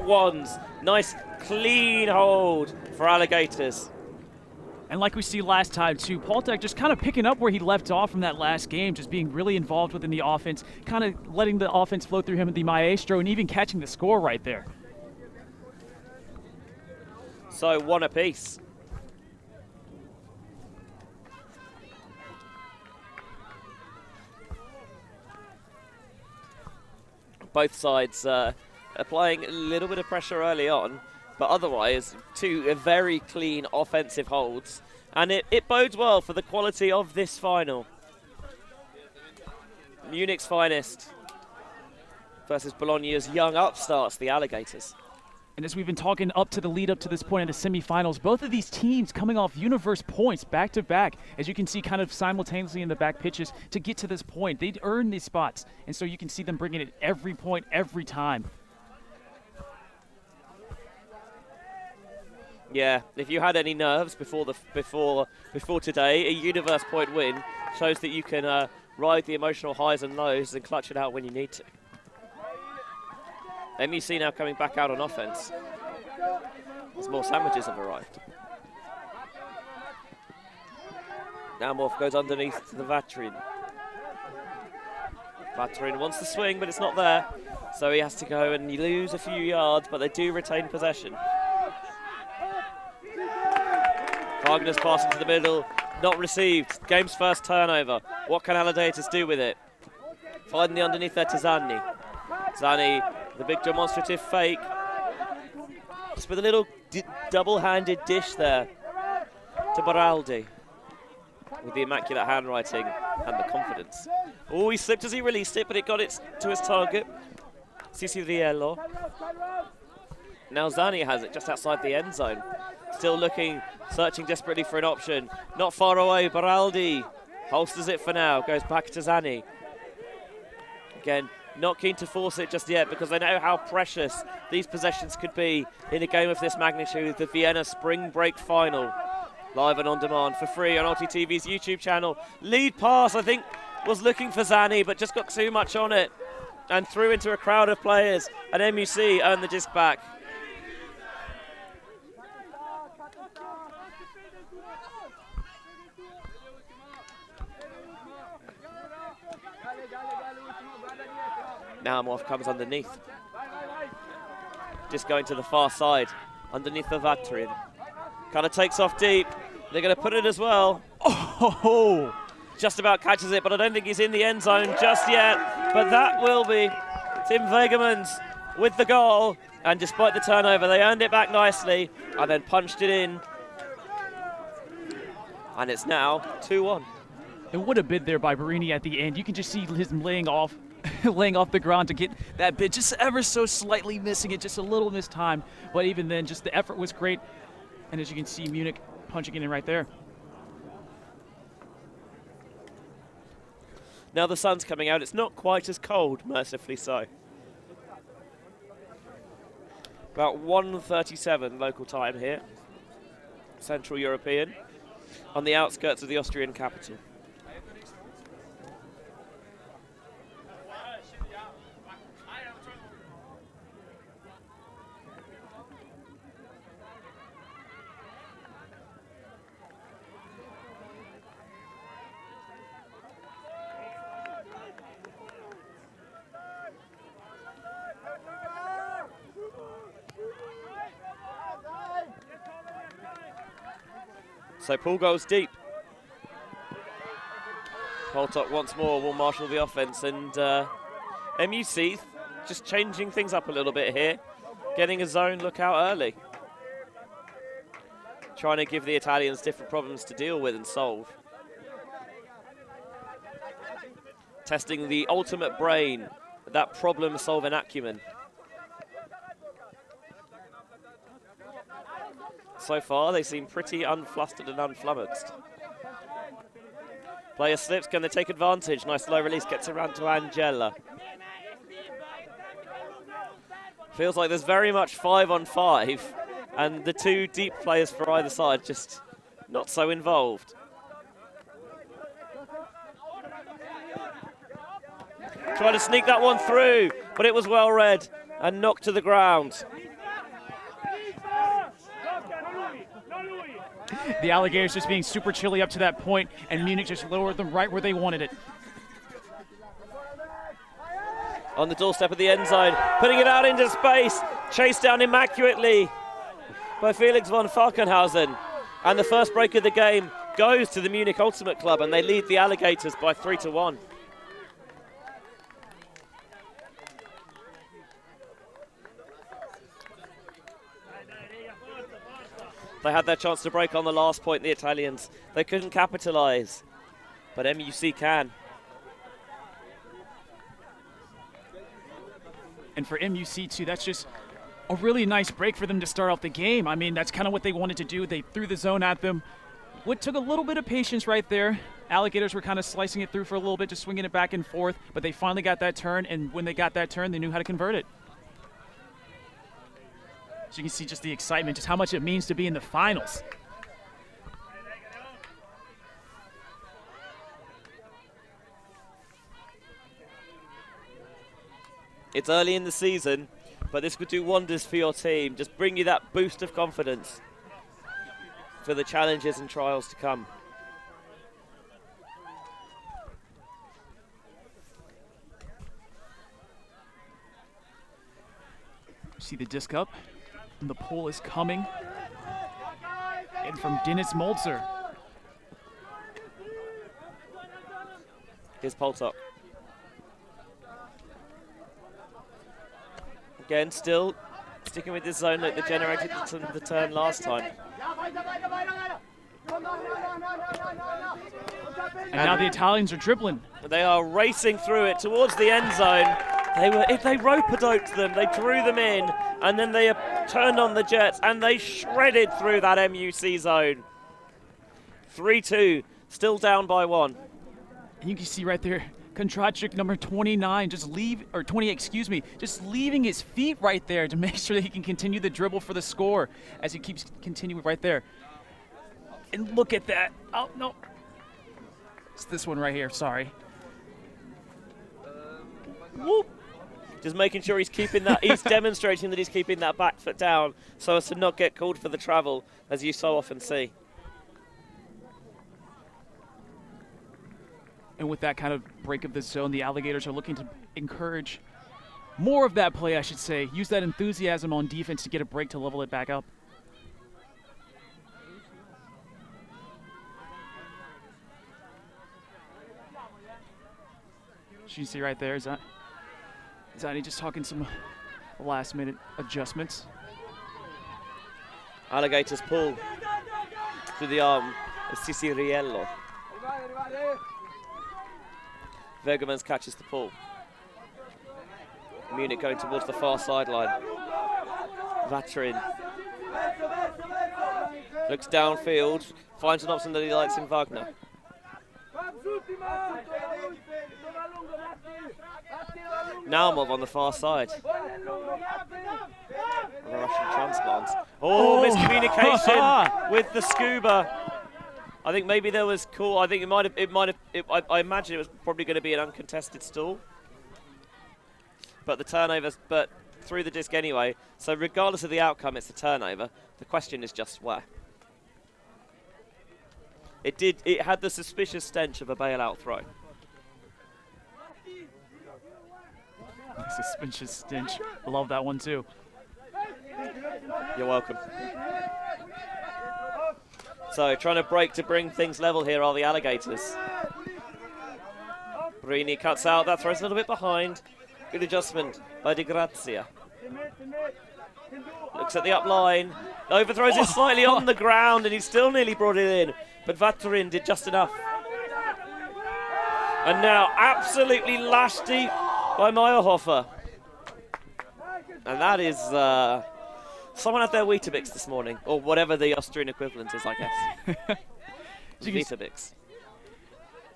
ones. Nice, clean hold for Alligators. And like we see last time too, Paltek just kind of picking up where he left off from that last game, just being really involved within the offense, kind of letting the offense flow through him with the maestro and even catching the score right there. So 1 apiece. Both sides applying a little bit of pressure early on, but otherwise 2 very clean offensive holds. And it bodes well for the quality of this final. Munich's finest versus Bologna's young upstarts, the Alligators. And as we've been talking up to the lead up to this point in the semifinals, both of these teams coming off universe points back to back, as you can see kind of simultaneously in the back pitches to get to this point. They'd earned these spots, and so you can see them bringing it every point, every time. Yeah, if you had any nerves before today, a universe point win shows that you can ride the emotional highs and lows and clutch it out when you need to. M.U.C now coming back out on offense as more sandwiches have arrived. Now Morph goes underneath to the Vatrin. Vatrin wants to swing, but it's not there. So he has to go and lose a few yards, but they do retain possession. Wagner's pass into the middle, not received. Game's first turnover. What can Alligators do with it? Finding the underneath there to Zanni. Zanni, the big demonstrative fake. Just with a little double-handed dish there to Baraldi. With the immaculate handwriting and the confidence. Oh, he slipped as he released it, but it got it to his target. Siciliello. Now Zanni has it just outside the end zone. Still looking, searching desperately for an option. Not far away, Baraldi holsters it for now, goes back to Zanni. Again, not keen to force it just yet because they know how precious these possessions could be in a game of this magnitude, the Vienna Spring Break Final. Live and on demand for free on RTTV's YouTube channel. Lead pass, I think, was looking for Zanni, but just got too much on it and threw into a crowd of players, and M.U.C earned the disc back. Now Morph comes underneath. Just going to the far side, underneath the Vatrin. Kind of takes off deep. They're going to put it as well. Oh! Just about catches it, but I don't think he's in the end zone just yet. But that will be Tim Vegemans with the goal. And despite the turnover, they earned it back nicely and then punched it in. And it's now 2-1. It would have been there by Barini at the end. You can just see him laying off the ground to get that bit, just ever so slightly missing it, just a little mistime. But even then, just the effort was great. And as you can see, Munich punching it in right there. Now the sun's coming out. It's not quite as cold, mercifully so. About 1:37 local time here, Central European, on the outskirts of the Austrian capital. So Poole goes deep. Poltok once more will marshal the offense, and M.U.C just changing things up a little bit here, getting a zone look out early. Trying to give the Italians different problems to deal with and solve. Testing the ultimate brain, that problem-solving acumen. So far, they seem pretty unflustered and unflummoxed. Player slips, can they take advantage? Nice low release, gets around to Angela. Feels like there's very much 5-on-5, and the two deep players for either side just not so involved. Trying to sneak that one through, but it was well read and knocked to the ground. The Alligators just being super chilly up to that point, and Munich just lowered them right where they wanted it. On the doorstep of the end zone, putting it out into space, chased down immaculately by Felix von Falkenhausen. And the first break of the game goes to the Munich Ultimate Club, and they lead the Alligators by 3-1. They had their chance to break on the last point, the Italians. They couldn't capitalise, but M.U.C can. And for M.U.C. too, that's just a really nice break for them to start off the game. I mean, that's kind of what they wanted to do. They threw the zone at them. What took a little bit of patience right there. Alligators were kind of slicing it through for a little bit, just swinging it back and forth, but they finally got that turn, and when they got that turn, they knew how to convert it. So you can see just the excitement, just how much it means to be in the finals. It's early in the season, but this could do wonders for your team. Just bring you that boost of confidence for the challenges and trials to come. See the disc up, and the pull is coming. And from Dennis Molzer. Here's Poltok. Again, still sticking with this zone like they generated the turn last time. And now the Italians are dribbling. They are racing through it towards the end zone. They rope-a-doped them, they drew them in, and then they turned on the Jets, and they shredded through that M.U.C zone. 3-2, still down by 1. And you can see right there, Kondracic, number 29, just leaving his feet right there to make sure that he can continue the dribble for the score as he keeps continuing right there. And look at that. Oh, no. It's this one right here, sorry. Whoop. Just making sure he's keeping that, he's demonstrating that he's keeping that back foot down so as to not get called for the travel, as you so often see. And with that kind of break of the zone, the Alligators are looking to encourage more of that play, I should say. Use that enthusiasm on defense to get a break to level it back up. As you can see right there, Zani just talking some last-minute adjustments. Alligators pull to the arm of Ciciriello. Vergemans catches the pull. Munich going towards the far sideline. Vatrin looks downfield, finds an option that he likes in Wagner. Naumov on the far side. The Russian transplant. Oh, miscommunication with the scuba. I think maybe there was cool. I think I imagine it was probably going to be an uncontested stall. But the turnovers, but through the disc anyway. So regardless of the outcome, it's a turnover. The question is just where. It had the suspicious stench of a bailout throw. Suspicious stench. I love that one too. You're welcome. So trying to break to bring things level here are the Alligators. Brini cuts out, that throws a little bit behind. Good adjustment by Di Grazia. Looks at the up line, overthrows it slightly on the ground, and he still nearly brought it in. But Vatrin did just enough. And now absolutely lashed deep by Meyerhofer. And that is someone had their Weetabix this morning, or whatever the Austrian equivalent is, I guess. Weetabix.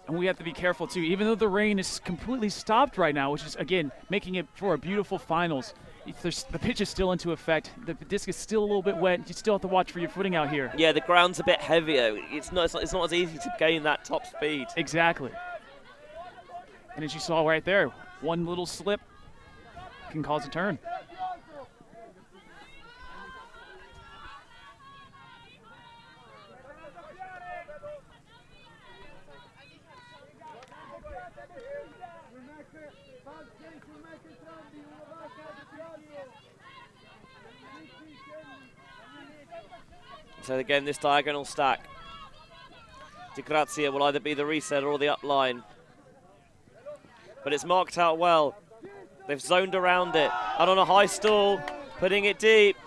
And we have to be careful too, even though the rain is completely stopped right now, which is again making it for a beautiful finals. The pitch is still into effect. The disc is still a little bit wet. You still have to watch for your footing out here. Yeah, the ground's a bit heavier. It's not as easy to gain that top speed. Exactly. And as you saw right there, one little slip can cause a turn. So again, this diagonal stack. Di Grazia will either be the reset or the up line. But it's marked out well. They've zoned around it. And on a high stall, putting it deep.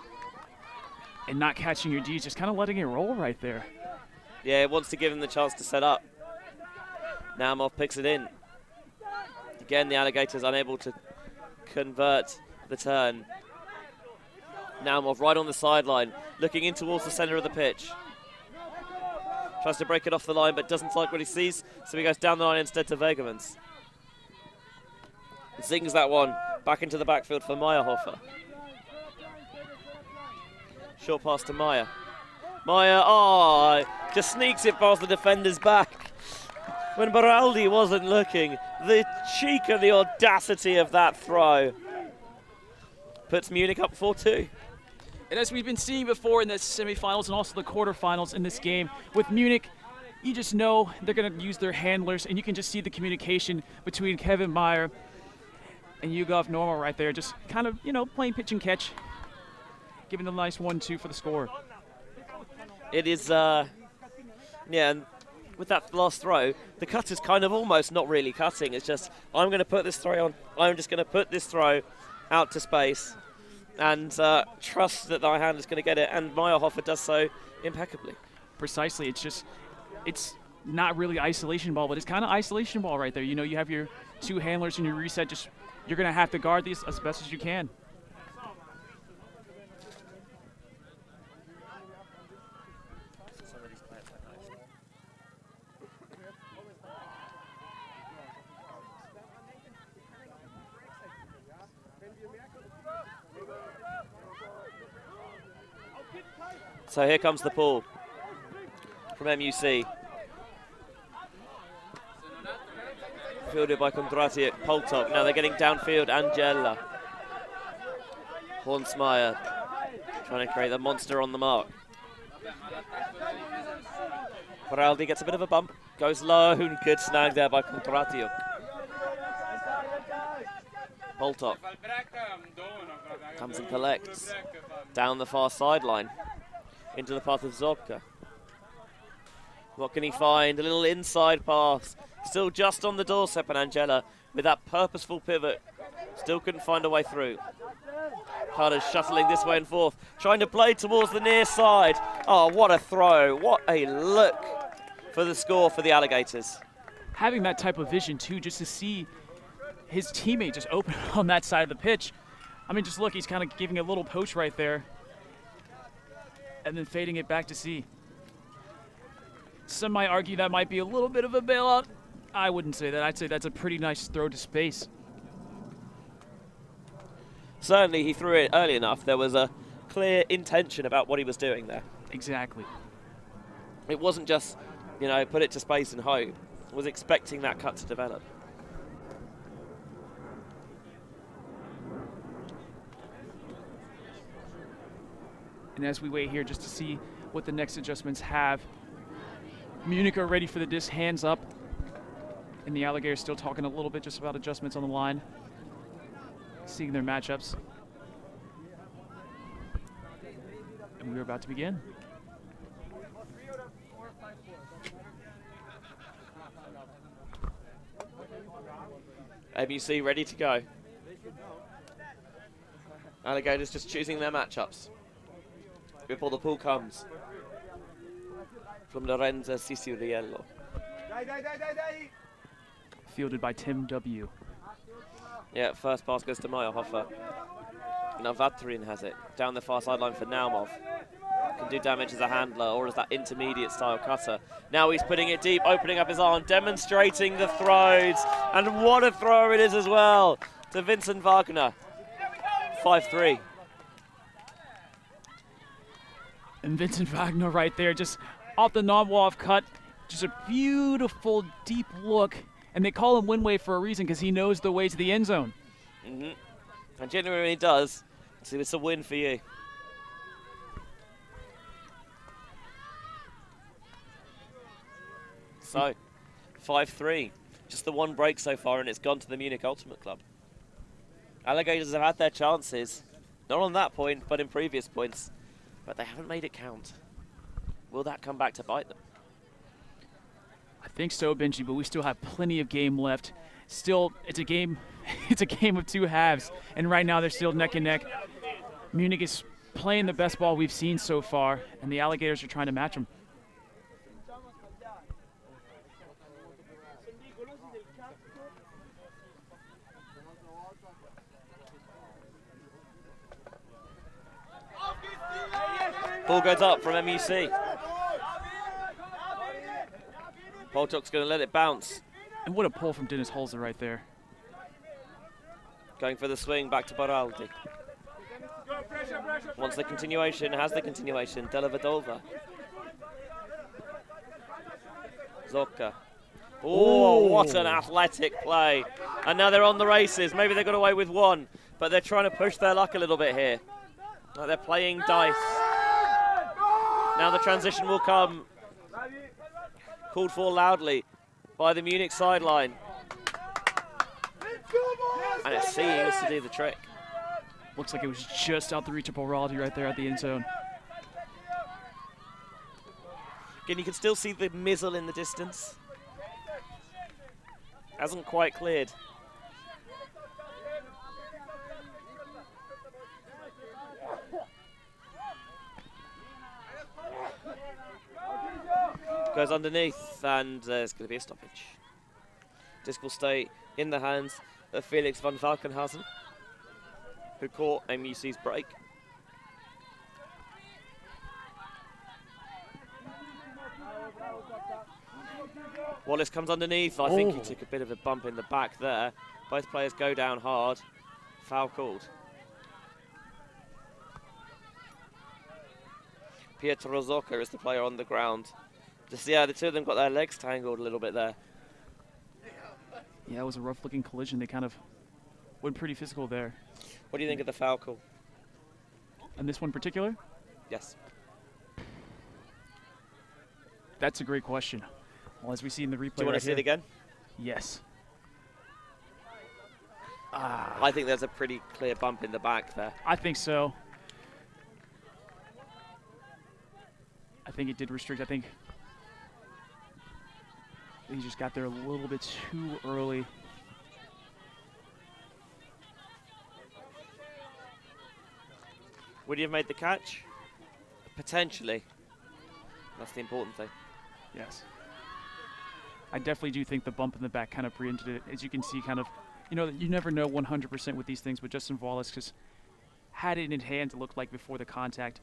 And not catching your Ds, just kind of letting it roll right there. Yeah, it wants to give him the chance to set up. Nemo picks it in. Again, the Alligators unable to convert the turn. Nemo right on the sideline, looking in towards the center of the pitch. Tries to break it off the line, but doesn't like what he sees, so he goes down the line instead to Wegemans. Zings that one back into the backfield for Meyerhofer. Short pass to Maya. Maya, just sneaks it past the defender's back. When Baraldi wasn't looking, the cheek and the audacity of that throw puts Munich up 4-2. And as we've been seeing before in the semifinals and also the quarterfinals in this game, with Munich, you just know they're going to use their handlers, and you can just see the communication between Kevin Meyer and Yugov Normal right there, just kind of, you know, playing pitch and catch, giving them a nice 1-2 for the score. It is, yeah, and with that last throw, the cut is kind of almost not really cutting. It's just, I'm going to put this throw on, I'm just going to put this throw out to space and trust that my hand is going to get it, and Meyerhofer does so impeccably. Precisely, it's not really isolation ball, but it's kind of isolation ball right there. You know, you have your two handlers and your reset, just you're going to have to guard these as best as you can. So here comes the pull from M.U.C. Fielded by Kondratiuk, Poltok. Now they're getting downfield, Angela. Hornsmeyer trying to create the monster on the mark. Baraldi gets a bit of a bump, goes low, good snag there by Kondratiuk. Poltok comes and collects down the far sideline into the path of Zorka. What can he find? A little inside pass. Still just on the doorstep, and Angela, with that purposeful pivot, still couldn't find a way through. Carter's shuttling this way and forth, trying to play towards the near side. Oh, what a throw. What a look for the score for the Alligators. Having that type of vision, too, just to see his teammate just open on that side of the pitch. I mean, just look, he's kind of giving a little poach right there and then fading it back to C. Some might argue that might be a little bit of a bailout. I wouldn't say that. I'd say that's a pretty nice throw to space. Certainly he threw it early enough. There was a clear intention about what he was doing there. Exactly. It wasn't just, you know, put it to space and hope. It was expecting that cut to develop. And as we wait here just to see what the next adjustments have, Munich are ready for the disc, hands up. And the Alligators still talking a little bit just about adjustments on the line, seeing their matchups. And we're about to begin. M.U.C ready to go. Alligators just choosing their matchups before the pull comes from Lorenzo Cicuriello. Fielded by Tim W. Yeah, first pass goes to Meyerhofer. Now Vatrin has it. Down the far sideline for Naumov. Can do damage as a handler or as that intermediate style cutter. Now he's putting it deep, opening up his arm, demonstrating the throws. And what a throw it is as well to Vincent Wagner. 5-3. And Vincent Wagner right there, just off the knob-off cut. Just a beautiful, deep look. And they call him Winway for a reason, because he knows the way to the end zone. And genuinely he does. So it's a win for you. So, 5-3. Just the one break so far, and it's gone to the Munich Ultimate Club. Alligators have had their chances. Not on that point, but in previous points. But they haven't made it count. Will that come back to bite them? I think so, Benji, but we still have plenty of game left. Still, it's a game. It's a game of two halves, and right now they're still neck and neck. Munich is playing the best ball we've seen so far, and the Alligators are trying to match them. Ball goes up from M.U.C. Poltuk's going to let it bounce. And what a pull from Dennis Holzer right there. Going for the swing back to Baraldi. Wants the continuation, has the continuation. Della Vedova. Zocca. Oh, what an athletic play. And now they're on the races. Maybe they got away with one, but they're trying to push their luck a little bit here. Like they're playing dice. Now the transition will come. Called for loudly by the Munich sideline. And it seems to do the trick. Looks like it was just out the reach of Baraldi right there at the end zone. Again, you can still see the mizzle in the distance. Hasn't quite cleared. Goes underneath, and there's going to be a stoppage. Disc will stay in the hands of Felix van Valkenhausen, who caught M.U.C's break. Wallace comes underneath. I think he took a bit of a bump in the back there. Both players go down hard. Foul called. Pietro Zocca is the player on the ground. Just, yeah, the two of them got their legs tangled a little bit there. Yeah, it was a rough-looking collision. They kind of went pretty physical there. What do you think of the foul call? And this one in particular? Yes. That's a great question. Well, as we see in the replay, do you want to see it again? Yes. I think there's a pretty clear bump in the back there. I think so. I think it did restrict. I think he just got there a little bit too early. Would you have made the catch? Potentially. That's the important thing. Yes. I definitely do think the bump in the back kind of preempted it. As you can see, kind of, you know, you never know 100% with these things, but Justin Wallace just had it in hand, it looked like, before the contact.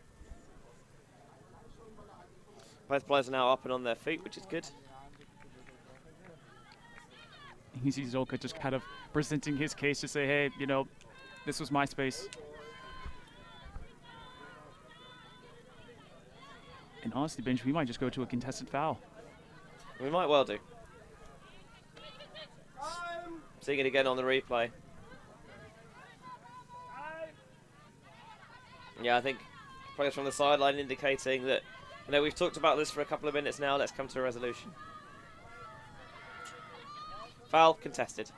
Both players are now up and on their feet, which is good. You see Zolka just kind of presenting his case to say, hey, you know, this was my space. And honestly, Benj, we might just go to a contested foul. We might well do. Seeing it again on the replay. Yeah, I think players from the sideline indicating that, you know, we've talked about this for a couple of minutes now. Let's come to a resolution. Foul contested.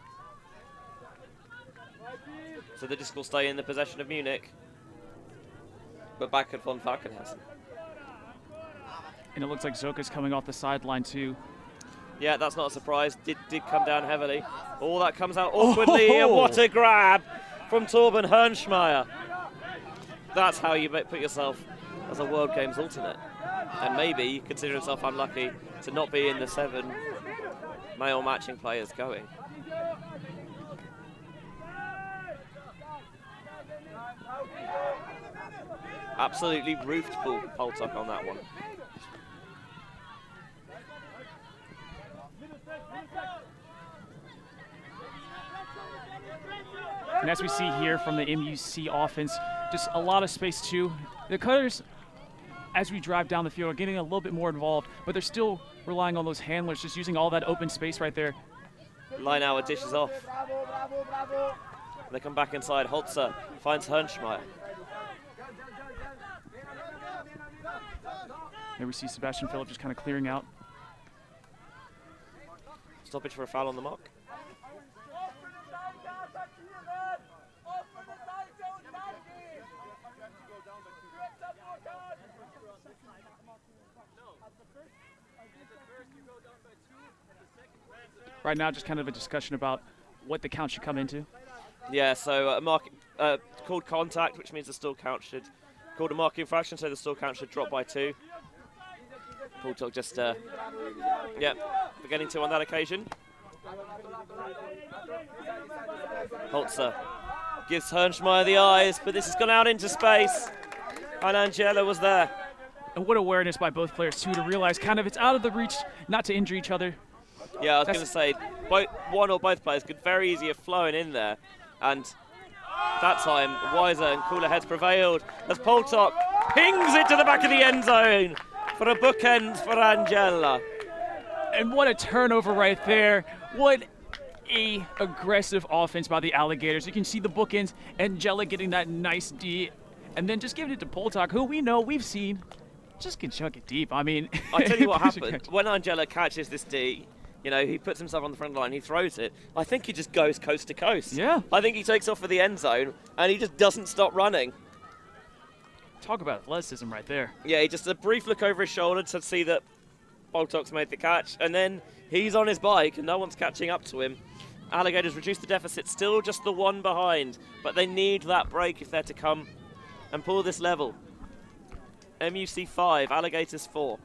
So the disc will stay in the possession of Munich, but back at von Falkenhausen. And it looks like Zoka's coming off the sideline too. Yeah, that's not a surprise. Did come down heavily. Oh, that comes out awkwardly here. What a grab from Torben Hernschmeyer. That's how you put yourself as a World Games alternate. And maybe consider yourself unlucky to not be in the 7 male matching players going. Absolutely roofed Poltuk on that one. And as we see here from the M.U.C offense, just a lot of space too. The Cutters, as we drive down the field, are getting a little bit more involved, but they're still relying on those handlers, just using all that open space right there. Line hour dishes off. They come back inside. Holzer finds Hernschmeyer. There we see Sebastian Philipp just kind of clearing out. Stoppage for a foul on the mark. Right now, just kind of a discussion about what the count should come into. Yeah, so called contact, which means the stall count should, called a marking infraction, so the stall count should drop by 2. Poltok just, beginning to on that occasion. Holzer gives Hernschmeyer the eyes, but this has gone out into space, and Angela was there. And what awareness by both players, too, to realize kind of it's out of the reach not to injure each other. Yeah, I was going to say, one or both players could very easily have flown in there, and that time, wiser and cooler heads prevailed as Poltok pings it to the back of the end zone for a bookend for Angela. And what a turnover right there. What a aggressive offense by the Alligators. You can see the bookends, Angela getting that nice D, and then just giving it to Poltok, who we know, we've seen, just can chunk it deep. I mean, I'll tell you what happened. When Angela catches this D, you know, he puts himself on the front line, he throws it. I think he just goes coast to coast. Yeah. I think he takes off for the end zone, and he just doesn't stop running. Talk about athleticism right there. Yeah, he just a brief look over his shoulder to see that Poltok's made the catch, and then he's on his bike, and no one's catching up to him. Alligators reduce the deficit, still just the 1 behind, but they need that break if they're to come and pull this level. M.U.C 5, Alligators 4.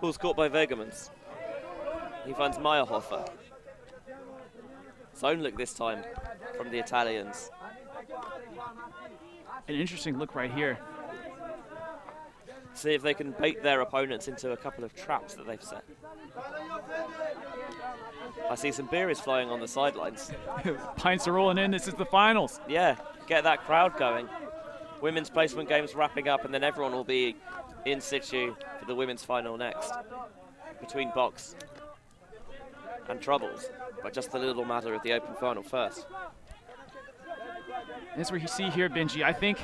Ball's caught by Wegemans. He finds Meyerhofer. Zone look this time from the Italians. An interesting look right here. See if they can bait their opponents into a couple of traps that they've set. I see some beer is flying on the sidelines. Pints are rolling in. This is the finals. Yeah, get that crowd going. Women's placement games wrapping up, and then everyone will be in situ for the women's final next. Between Box and Troubles, but just the little matter of the open final first. That's where you see here, Benji. I think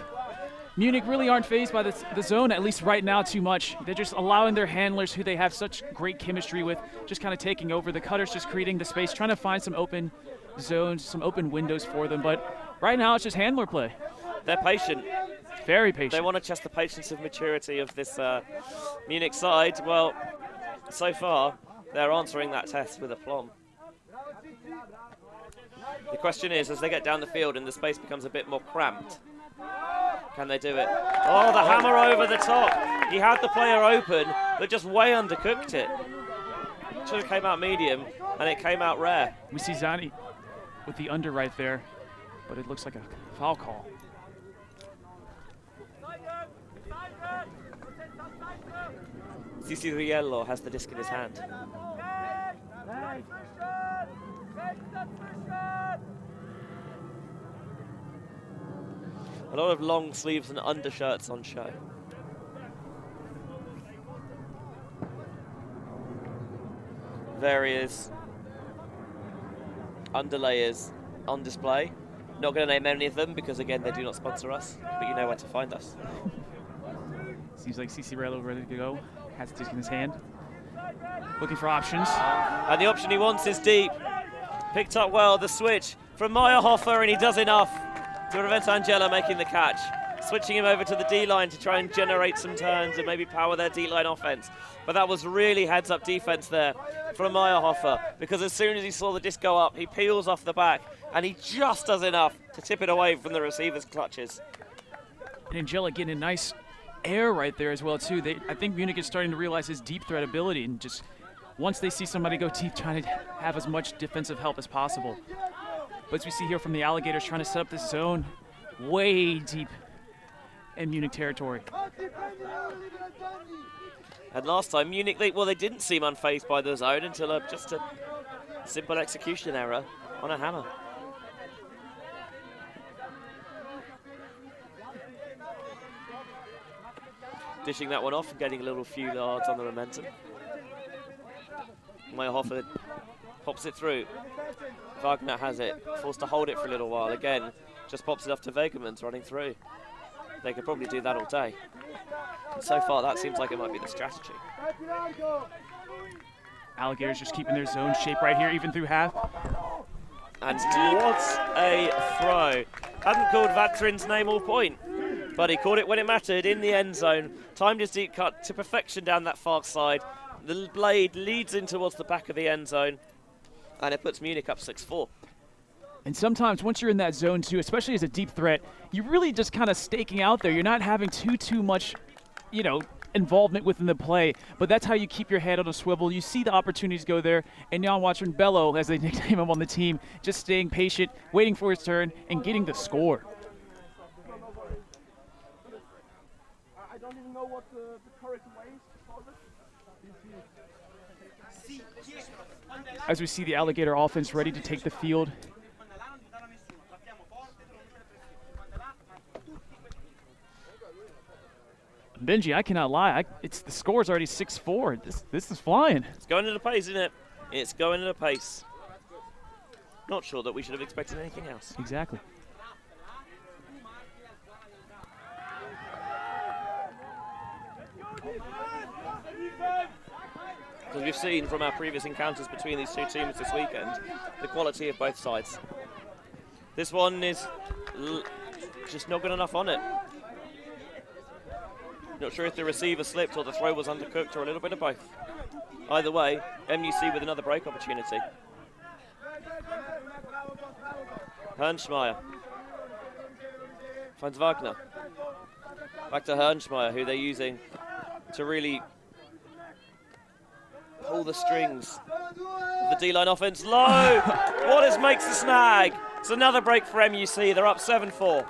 Munich really aren't fazed by the zone, at least right now, too much. They're just allowing their handlers, who they have such great chemistry with, just kind of taking over. The cutters just creating the space, trying to find some open zones, some open windows for them. But right now, it's just handler play. They're patient. Very patient. They want to test the patience of maturity of this Munich side. Well, so far, they're answering that test with aplomb. The question is, as they get down the field and the space becomes a bit more cramped, can they do it? Oh, the hammer over the top. He had the player open, but just way undercooked it. Should have came out medium, and it came out rare. We see Zani with the under right there, but it looks like a foul call. Ciciriello has the disc in his hand. A lot of long sleeves and undershirts on show. Various underlayers on display. Not going to name any of them because, again, they do not sponsor us, but you know where to find us. Seems like Ciciriello ready to go. Has the disc in his hand. Looking for options. And the option he wants is deep. Picked up well the switch from Meyerhofer, and he does enough to prevent Angela making the catch. Switching him over to the D-line to try and generate some turns and maybe power their D-line offense. But that was really heads-up defense there from Meyerhofer, because as soon as he saw the disc go up, he peels off the back, and he just does enough to tip it away from the receiver's clutches. And Angela getting a nice air right there as well, too. I think Munich is starting to realize his deep threat ability, and just once they see somebody go deep, trying to have as much defensive help as possible. But as we see here from the Alligators, trying to set up this zone way deep in Munich territory. And last time, Munich, they didn't seem unfazed by the zone until just a simple execution error on a hammer. Dishing that one off and getting a little few yards on the momentum. Meyerhofer pops it through. Wagner has it, forced to hold it for a little while. Again, just pops it off to Wegemans running through. They could probably do that all day. And so far, that seems like it might be the strategy. Alligators just keeping their zone shape right here, even through half. And what a throw. Hadn't called Vatrin's name all point, but he called it when it mattered in the end zone. Timed his deep cut to perfection down that far side. The blade leads in towards the back of the end zone, and it puts Munich up 6-4. And sometimes once you're in that zone too, especially as a deep threat, you're really just kind of staking out there. You're not having too much, you know, involvement within the play, but that's how you keep your head on a swivel. You see the opportunities go there, and Jan Watchman Bello, as they nickname him on the team, just staying patient, waiting for his turn, and getting the score. I don't even know what the correct way is for this. As we see the Alligator offense ready to take the field. Benji, I cannot lie. It's the score's already 6-4. This is flying. It's going at a pace, isn't it? It's going at a pace. Not sure that we should have expected anything else. Exactly. Because we've seen from our previous encounters between these two teams this weekend, the quality of both sides. This one is just not good enough on it. Not sure if the receiver slipped or the throw was undercooked or a little bit of both. Either way, M.U.C with another break opportunity. Hernschmeyer finds Wagner. Back to Hernschmeyer, who they're using to really pull the strings of the D-line offense. Low! Wallace makes the snag. It's another break for M.U.C. They're up 7-4.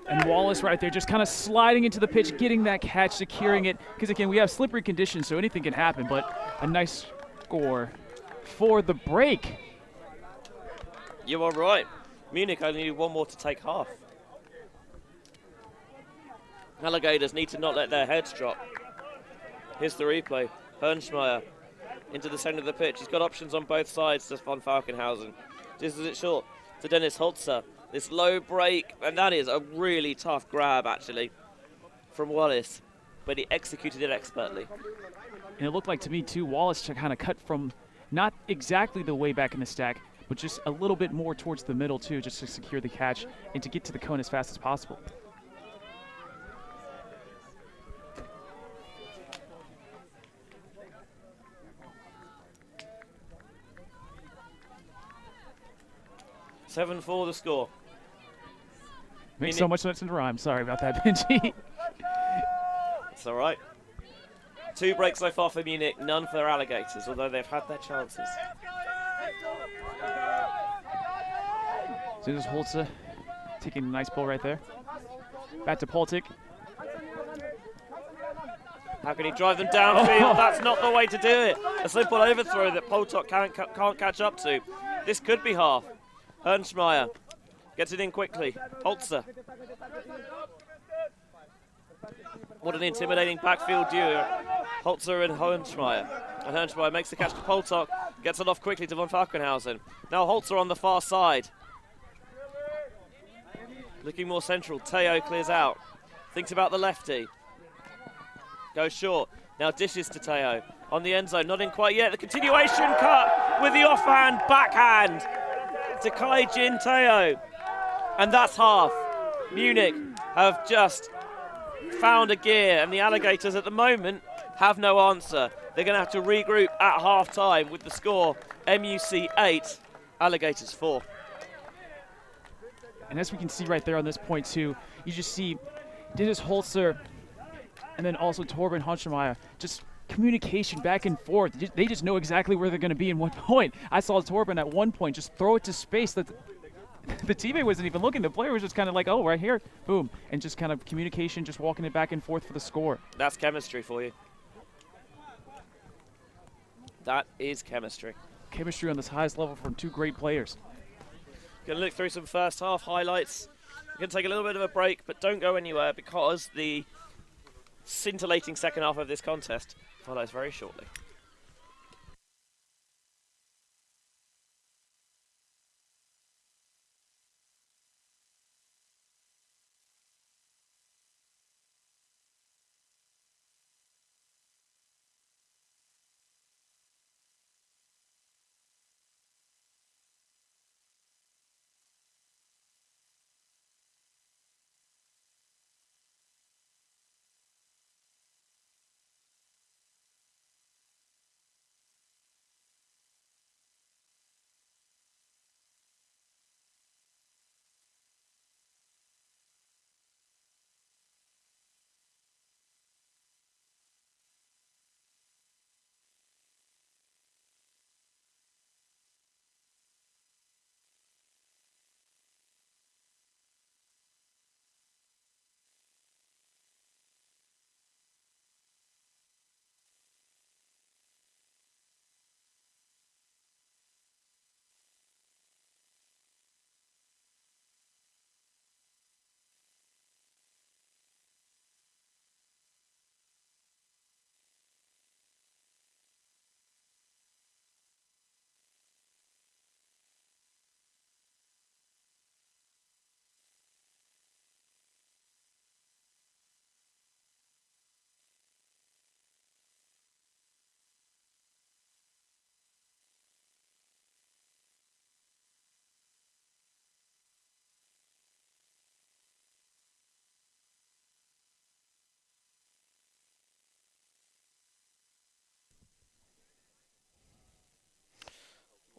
And Wallace right there just kind of sliding into the pitch, getting that catch, securing it. Because, again, we have slippery conditions, so anything can happen. But a nice score for the break. You are right. Munich only need one more to take half. Alligators need to not let their heads drop. Here's the replay. Hernschmeyer into the centre of the pitch. He's got options on both sides to von Falkenhausen. Just as it short to Dennis Holzer. This low break, and that is a really tough grab, actually, from Wallace. But he executed it expertly. And it looked like to me, too, Wallace to kind of cut from not exactly the way back in the stack, but just a little bit more towards the middle, too, just to secure the catch and to get to the cone as fast as possible. For the score. Makes so much sense in rhyme. Sorry about that, Benji. It's all right. 2 breaks so far for Munich, none for Alligators, although they've had their chances. So there's Holzer taking a nice pull right there. Back to Poltik. How can he drive them downfield? Oh. That's not the way to do it. A simple overthrow that Poltik can't catch up to. This could be half. Hernschmeyer gets it in quickly. Holzer. What an intimidating backfield duo. Holzer and Hernschmeyer. And Hernschmeyer makes the catch to Poltik, gets it off quickly to von Falkenhausen. Now Holzer on the far side. Looking more central. Teo clears out. Thinks about the lefty. Goes short. Now dishes to Teo. On the end zone, not in quite yet. The continuation cut with the offhand backhand to Kai Jin Teo. And that's half. Munich have just found a gear, and the Alligators at the moment have no answer. They're going to have to regroup at half-time with the score M.U.C 8, Alligators 4. And as we can see right there on this point too, you just see Dennis Holzer and then also Torben Hernschmeyer, just communication back and forth. They just know exactly where they're going to be in one point. I saw Torben at one point just throw it to space that the teammate wasn't even looking. The player was just kind of like, oh, right here, boom. And just kind of communication, just walking it back and forth for the score. That's chemistry for you. That is chemistry. Chemistry on this highest level from 2 great players. Going to look through some first half highlights. We're going to take a little bit of a break, but don't go anywhere because the scintillating second half of this contest follows very shortly.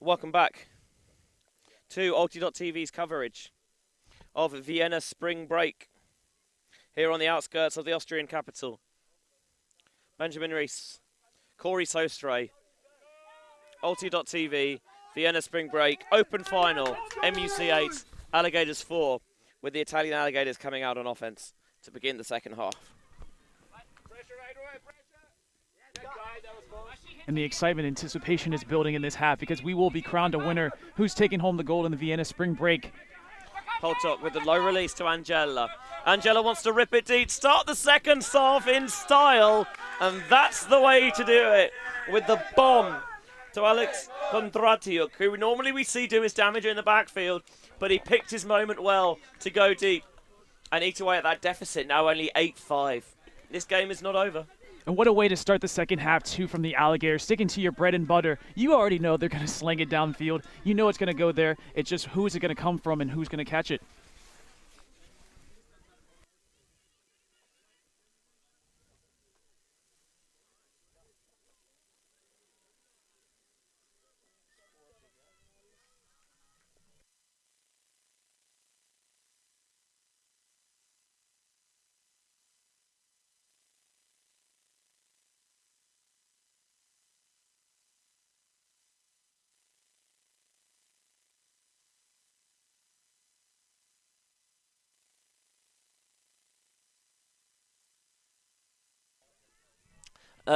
Welcome back to Ulti.tv's coverage of Vienna spring break here on the outskirts of the Austrian capital. Benjamin Rees, Corey Sostre, Ulti.tv, Vienna spring break, open final, M.U.C 8, Alligators 4, with the Italian Alligators coming out on offense to begin the second half. And the excitement, anticipation is building in this half because we will be crowned a winner. Who's taking home the gold in the Vienna spring break? Poltok with the low release to Angela. Angela wants to rip it deep, start the second half in style, and that's the way to do it, with the bomb to Alex Kondratiuk, who normally we see do his damage in the backfield, but he picked his moment well to go deep and eat away at that deficit, now only 8-5. This game is not over. And what a way to start the second half, too, from the Alligators. Sticking to your bread and butter. You already know they're going to sling it downfield. You know it's going to go there. It's just who is it going to come from and who's going to catch it.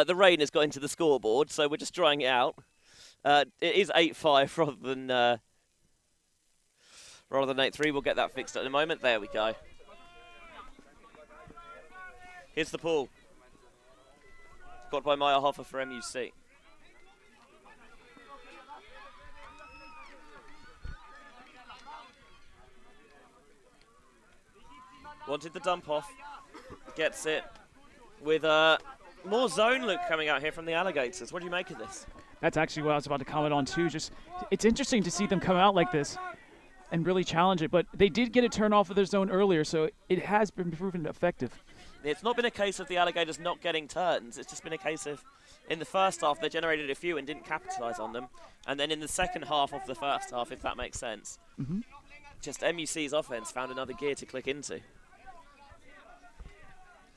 The rain has got into the scoreboard, so we're just drying it out. It is 8-5 rather than 8-3. We'll get that fixed in a moment. There we go. Here's the pull. Got by Maya Hoffer for M.U.C. Wanted the dump off. Gets it with more zone look coming out here from the Alligators. What do you make of this? That's actually what I was about to comment on, too. Just, it's interesting to see them come out like this and really challenge it. But they did get a turn off of their zone earlier, so it has been proven effective. It's not been a case of the Alligators not getting turns. It's just been a case of, in the first half, they generated a few and didn't capitalize on them. And then in the second half of the first half, if that makes sense, just M.U.C's offense found another gear to click into.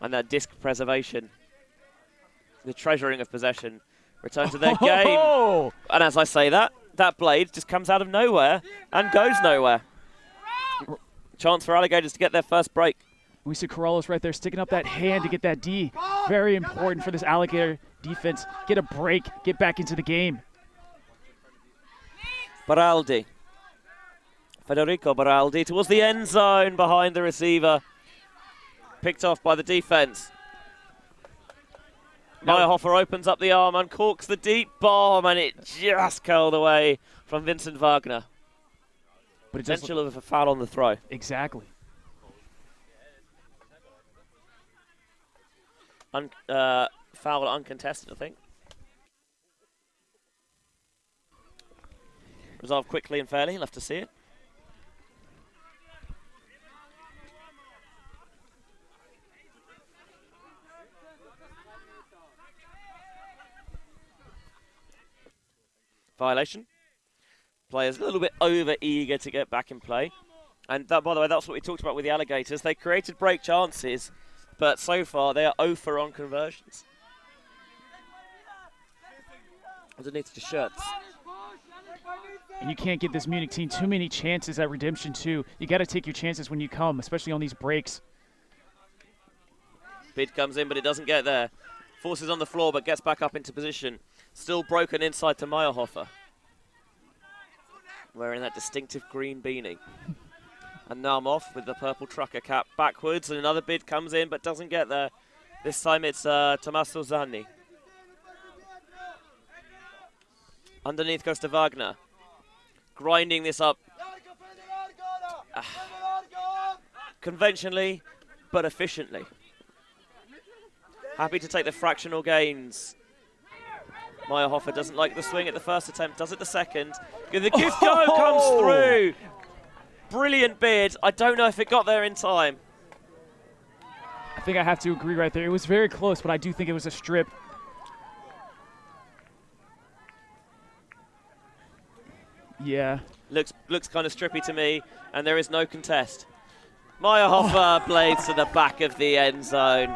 And that disc preservation, the treasuring of possession, return to their game. And as I say that, that blade just comes out of nowhere and goes nowhere. Chance for Alligators to get their first break. We see Corrales right there sticking up that hand to get that D. Very important for this Alligator defense. Get a break, get back into the game. Baraldi. Federico Baraldi towards the end zone behind the receiver. Picked off by the defense. Meyerhofer opens up the arm, uncorks the deep bomb, and it just curled away from Vincent Wagner. But potential of a foul on the throw. Exactly. Foul uncontested, I think. Resolved quickly and fairly. Love to see it. Violation. Players a little bit over eager to get back in play. And that, by the way, that's what we talked about with the Alligators. They created break chances, but so far they are 0 for on conversions. Underneath the shirts. And you can't give this Munich team too many chances at redemption, too. You got to take your chances when you come, especially on these breaks. Bid comes in, but it doesn't get there. Forces on the floor, but gets back up into position. Still broken inside to Meyerhofer. Wearing that distinctive green beanie. And now I'm off with the purple trucker cap backwards, and another bid comes in, but doesn't get there. This time it's Tommaso Zanni. Underneath goes to Wagner. Grinding this up. Conventionally, but efficiently. Happy to take the fractional gains. Meyerhofer doesn't like the swing at the first attempt, does it the second. The gift go comes through. Brilliant bid. I don't know if it got there in time. I think I have to agree right there. It was very close, but I do think it was a strip. Yeah. Looks kind of strippy to me, and there is no contest. Maietta blades to the back of the end zone.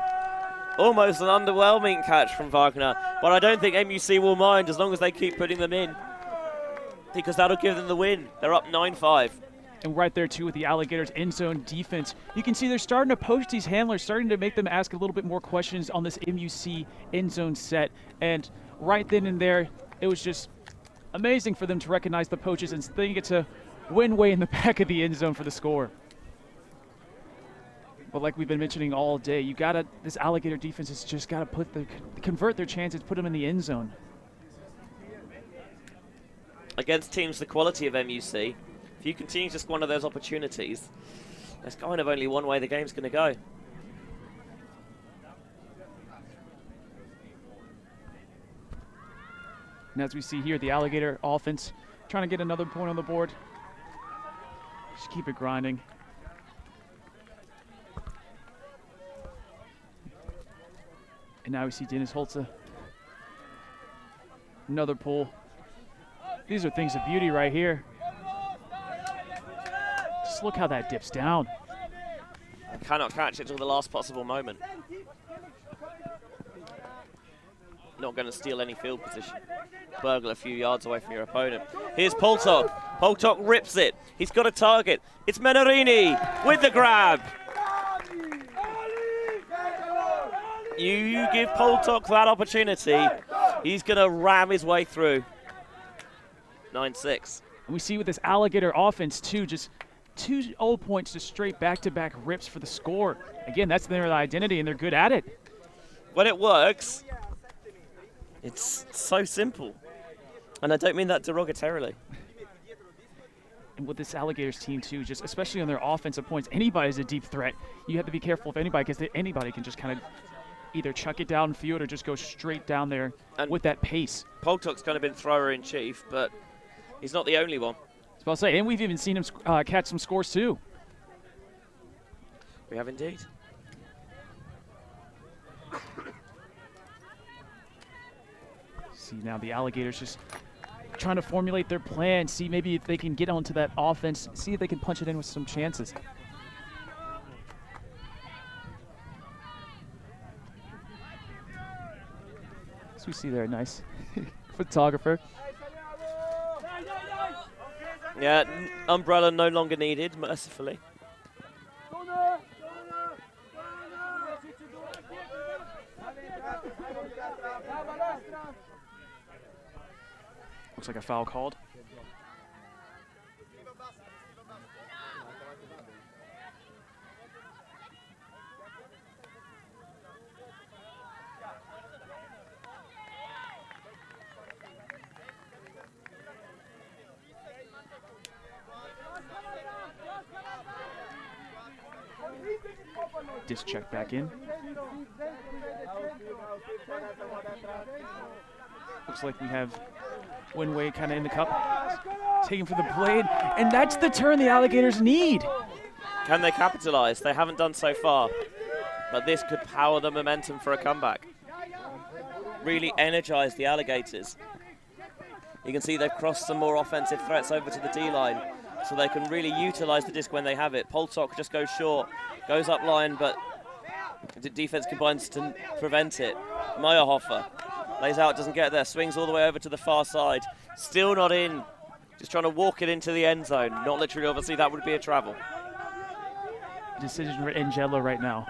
Almost an underwhelming catch from Wagner, but I don't think M.U.C will mind as long as they keep putting them in, because that'll give them the win. They're up 9-5. And right there, too, with the Alligators' end zone defense, you can see they're starting to poach these handlers, starting to make them ask a little bit more questions on this M.U.C end zone set. And right then and there, it was just amazing for them to recognize the poaches and think it's a win way in the back of the end zone for the score. But like we've been mentioning all day, this Alligator defense has just got to convert their chances, put them in the end zone. Against teams the quality of M.U.C, if you continue to squander those opportunities, there's kind of only one way the game's going to go. And as we see here, the Alligator offense trying to get another point on the board. Just keep it grinding. And now we see Dennis Holtze. Another pull. These are things of beauty right here. Just look how that dips down. Cannot catch it till the last possible moment. Not going to steal any field position. Burgle a few yards away from your opponent. Here's Poltok. Poltok rips it. He's got a target. It's Menarini with the grab. You give Poltok that opportunity, he's going to ram his way through. 9-6. And we see with this Alligator offense, too, just 2 old points to straight back-to-back rips for the score. Again, that's their identity, and they're good at it. When it works, it's so simple. And I don't mean that derogatorily. And with this Alligators team, too, just especially on their offensive points, anybody's a deep threat. You have to be careful of anybody, because anybody can just kind of either chuck it downfield or just go straight down there and with that pace. Poltok's kind of been thrower-in-chief, but he's not the only one. I was about to say, and we've even seen him catch some scores, too. We have indeed. See now the Alligators just trying to formulate their plan, see maybe if they can get onto that offense, see if they can punch it in with some chances. As we see there, nice photographer. Yeah, umbrella no longer needed, mercifully. Looks like a foul called. Disc check back in. Looks like we have Winway kind of in the cup, taking for the blade, and that's the turn the Alligators need. Can they capitalize? They haven't done so far, but this could power the momentum for a comeback. Really energize the Alligators. You can see they've crossed some more offensive threats over to the D-line, so they can really utilize the disc when they have it. Poltok just goes short, goes up line, but the defense combines to prevent it. Meyerhofer lays out, doesn't get there, swings all the way over to the far side. Still not in, just trying to walk it into the end zone. Not literally, obviously, that would be a travel. Decision for Angelo right now.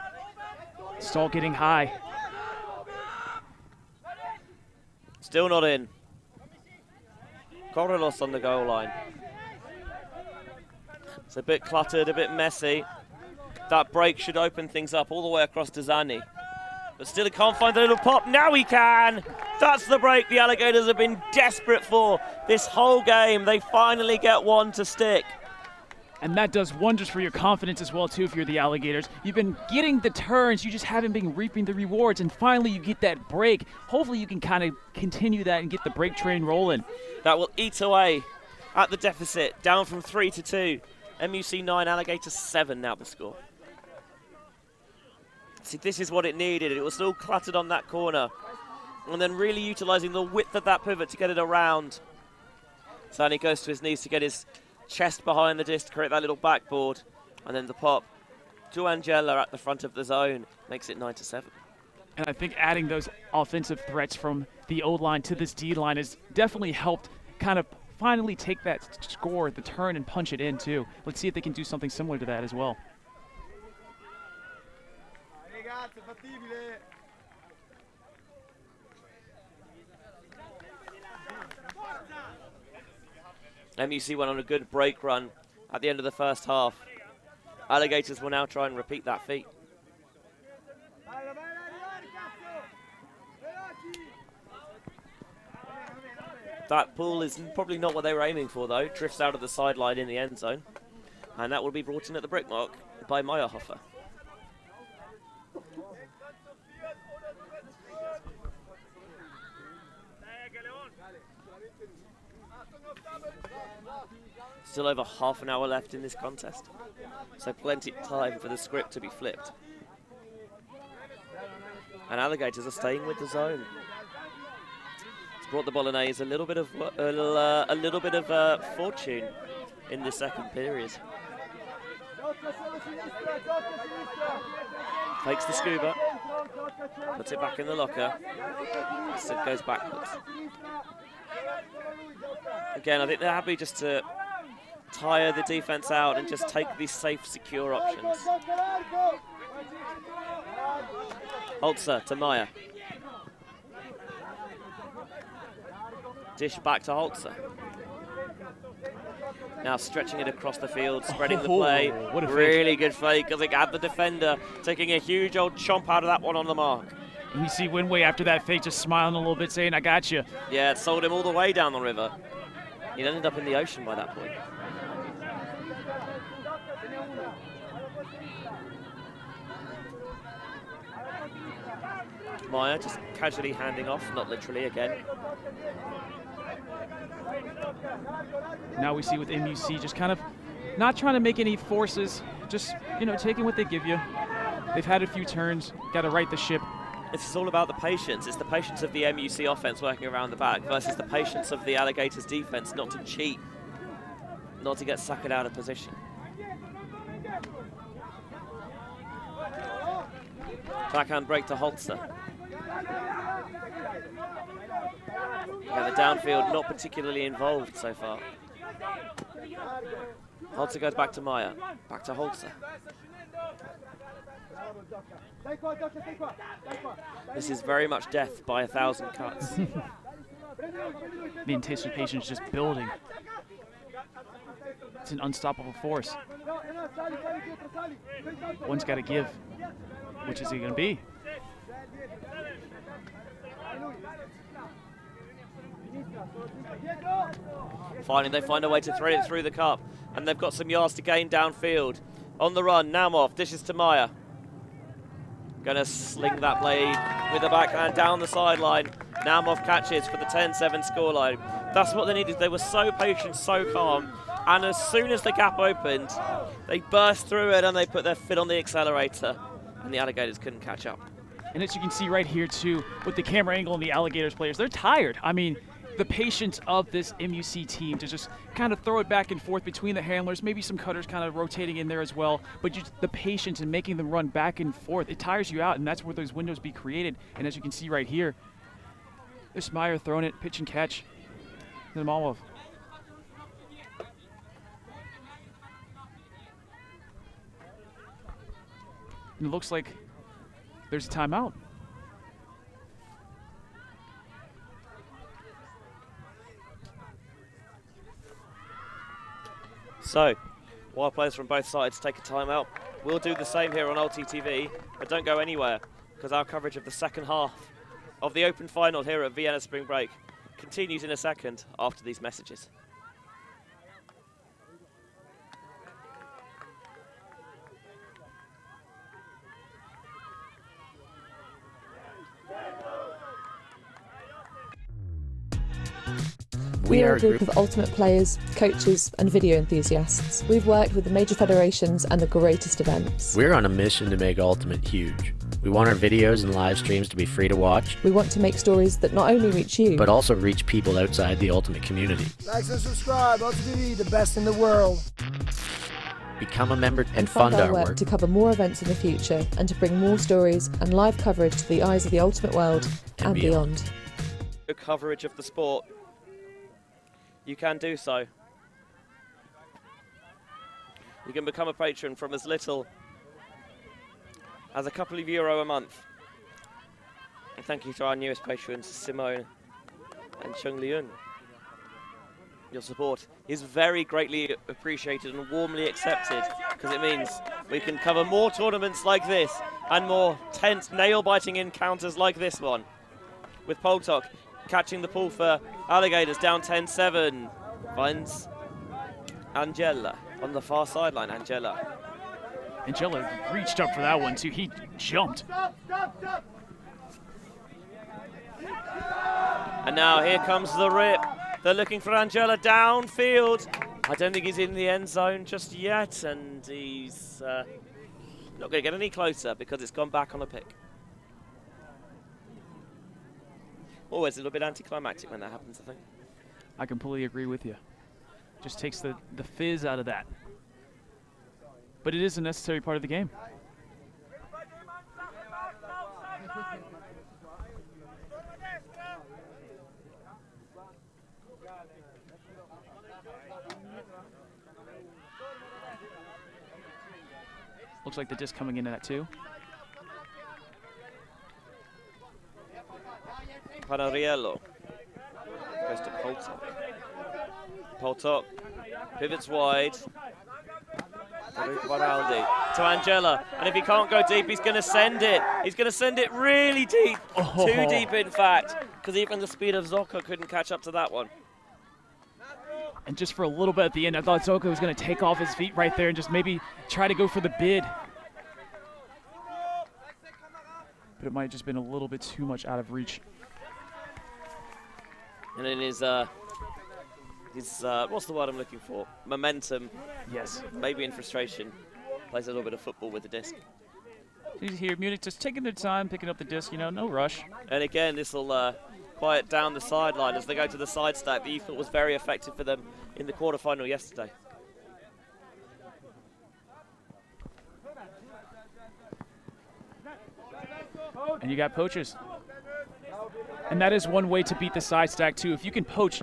Stall getting high. Still not in. Correlos on the goal line. It's a bit cluttered, a bit messy. That break should open things up all the way across to Zani. But still he can't find the little pop. Now he can! That's the break the Alligators have been desperate for this whole game. They finally get one to stick. And that does wonders for your confidence as well, too, if you're the Alligators. You've been getting the turns, you just haven't been reaping the rewards, and finally you get that break. Hopefully you can kind of continue that and get the break train rolling. That will eat away at the deficit, down from 3 to 2. M.U.C 9, Alligators 7 now the score. See, this is what it needed. It was still cluttered on that corner. And then really utilising the width of that pivot to get it around. Zani goes to his knees to get his chest behind the disc to create that little backboard. And then the pop to Angela at the front of the zone makes it 9-7. And I think adding those offensive threats from the O line to this D line has definitely helped kind of finally take that score, the turn, and punch it in too. Let's see if they can do something similar to that as well. M.U.C went on a good break run at the end of the first half. Alligators will now try and repeat that feat. That pull is probably not what they were aiming for, though. Drifts out of the sideline in the end zone. And that will be brought in at the brick mark by Meyerhofer. Still over half an hour left in this contest, so plenty of time for the script to be flipped. And Alligators are staying with the zone. It's brought the Bolognese a little bit of fortune in the second period. Takes the scuba, puts it back in the locker, so it goes backwards. Again, I think they're happy just to tire the defense out and just take these safe, secure options. Holzer to Maya. Dish back to Holzer. Now stretching it across the field, spreading the play. What a really good fake. I think had the defender taking a huge old chomp out of that one on the mark. And we see Winway after that fake just smiling a little bit, saying, I got you. Yeah, it sold him all the way down the river. He'd ended up in the ocean by that point. Maya just casually handing off, not literally again. Now we see with M.U.C just kind of not trying to make any forces, just, you know, taking what they give you. They've had a few turns, got to right the ship. It's all about the patience. It's the patience of the M.U.C offense working around the back versus the patience of the Alligators defense not to cheat, not to get suckered out of position. Backhand break to Holzer. Yeah, the downfield not particularly involved so far. Holzer goes back to Maya, back to Holzer. This is very much death by 1,000 cuts. The anticipation is just building. It's an unstoppable force. One's got to give. Which is he going to be? Finally, they find a way to thread it through the cup, and they've got some yards to gain downfield. On the run, Namov dishes to Maya. Gonna sling that blade with the backhand down the sideline. Namov catches for the 10-7 scoreline. That's what they needed. They were so patient, so calm, and as soon as the gap opened, they burst through it and they put their foot on the accelerator, and the Alligators couldn't catch up. And as you can see right here too, with the camera angle and the Alligators players, they're tired. I mean, the patience of this M.U.C team to just kind of throw it back and forth between the handlers, maybe some cutters kind of rotating in there as well, but just the patience and making them run back and forth, it tires you out, and that's where those windows be created. And as you can see right here, there's Meyer throwing it, pitch and catch, to Malov. And it looks like there's a timeout. So, while players from both sides take a timeout, we'll do the same here on LTTV, but don't go anywhere, because our coverage of the second half of the Open Final here at Vienna Spring Break continues in a second after these messages. We are a group of ultimate players, coaches and video enthusiasts. We've worked with the major federations and the greatest events. We're on a mission to make Ultimate huge. We want our videos and live streams to be free to watch, We want to make stories that not only reach you, but also reach people outside the Ultimate community. Like and subscribe, UltimateTV, the best in the world. Become a member and fund our work. to cover more events in the future and to bring more stories and live coverage to the eyes of the Ultimate world and beyond. Coverage of the sport, you can do so. You can become a patron from as little as a couple of euro a month. And thank you to our newest patrons, Simone and Chung Leung. Your support is very greatly appreciated and warmly accepted, because it means we can cover more tournaments like this and more tense, nail-biting encounters like this one. With Poltok catching the pull for Alligators, down 10-7. Finds Angela on the far sideline. Angela reached up for that one too. He jumped. And now here comes the rip. They're looking for Angela downfield. I don't think he's in the end zone just yet, and he's not going to get any closer because it's gone back on a pick. Always a little bit anticlimactic when that happens, I think. I completely agree with you. Just takes the fizz out of that. But it is a necessary part of the game. Looks like the disc coming into that too. Panariello goes to Poltok. Poltok pivots wide. To Angela, and if he can't go deep, he's going to send it. He's going to send it really deep, too deep in fact, because even the speed of Zoka couldn't catch up to that one. And just for a little bit at the end, I thought Zoka was going to take off his feet right there and just maybe try to go for the bid. But it might have just been a little bit too much out of reach. And in his what's the word I'm looking for? Momentum. Yes. Maybe in frustration. Plays a little bit of football with the disc. You hear Munich just taking their time, picking up the disc, you know, no rush. And again, this will quiet down the sideline as they go to the side stack that you thought was very effective for them in the quarterfinal yesterday. And you got poachers. And that is one way to beat the side stack too. If you can poach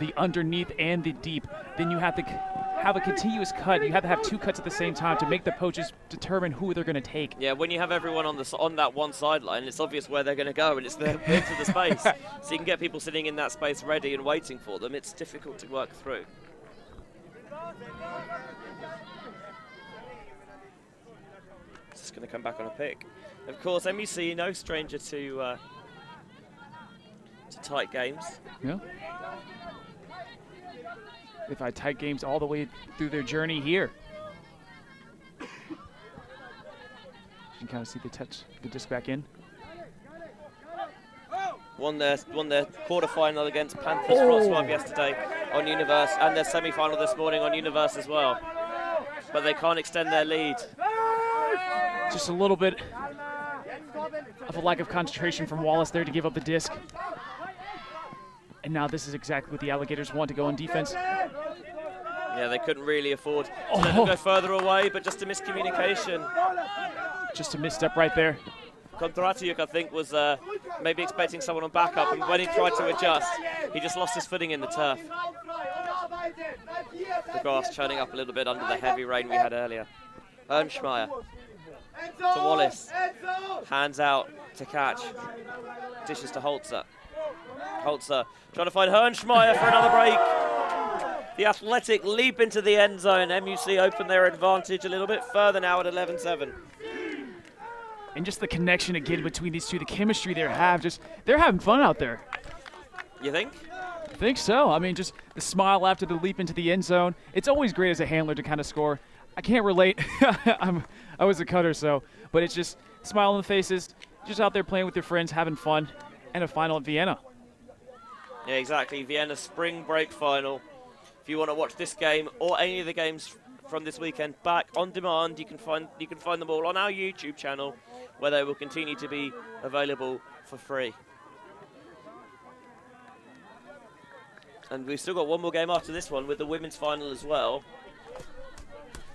the underneath and the deep, then you have to have a continuous cut. You have to have two cuts at the same time to make the poachers determine who they're going to take. Yeah, when you have everyone on that one sideline, it's obvious where they're going to go, and it's into the space. So you can get people sitting in that space ready and waiting for them. It's difficult to work through. It's just going to come back on a pick. Of course, M.U.C, no stranger to tight games. Yeah. They've had tight games all the way through their journey here. You can kind of see the disc back in. Won their quarterfinal against Panthers Wrocław yesterday on Universe, and their semi-final this morning on Universe as well. But they can't extend their lead. Just a little bit of a lack of concentration from Wallace there to give up the disc. And now this is exactly what the Alligators want to go on defense. Yeah, they couldn't really afford to let them go further away, but just a miscommunication. Just a misstep right there. Kondratyuk, I think, was maybe expecting someone on backup, and when he tried to adjust, he just lost his footing in the turf. The grass churning up a little bit under the heavy rain we had earlier. Ernschmeyer to Wallace. Hands out to catch. Dishes to Holzer. Holzer trying to find Ernschmeyer for another break. The athletic leap into the end zone. M.U.C open their advantage a little bit further now at 11-7. And just the connection again between these two, the chemistry they're having fun out there. You think? I think so. I mean, just the smile after the leap into the end zone. It's always great as a handler to kind of score. I can't relate. I was a cutter, but it's just smile on the faces, just out there playing with your friends, having fun, and a final at Vienna. Yeah, exactly. Vienna spring break final. If you want to watch this game or any of the games from this weekend back on demand, you can find them all on our YouTube channel. where they will continue to be available for free. And we've still got one more game after this one with the women's final as well,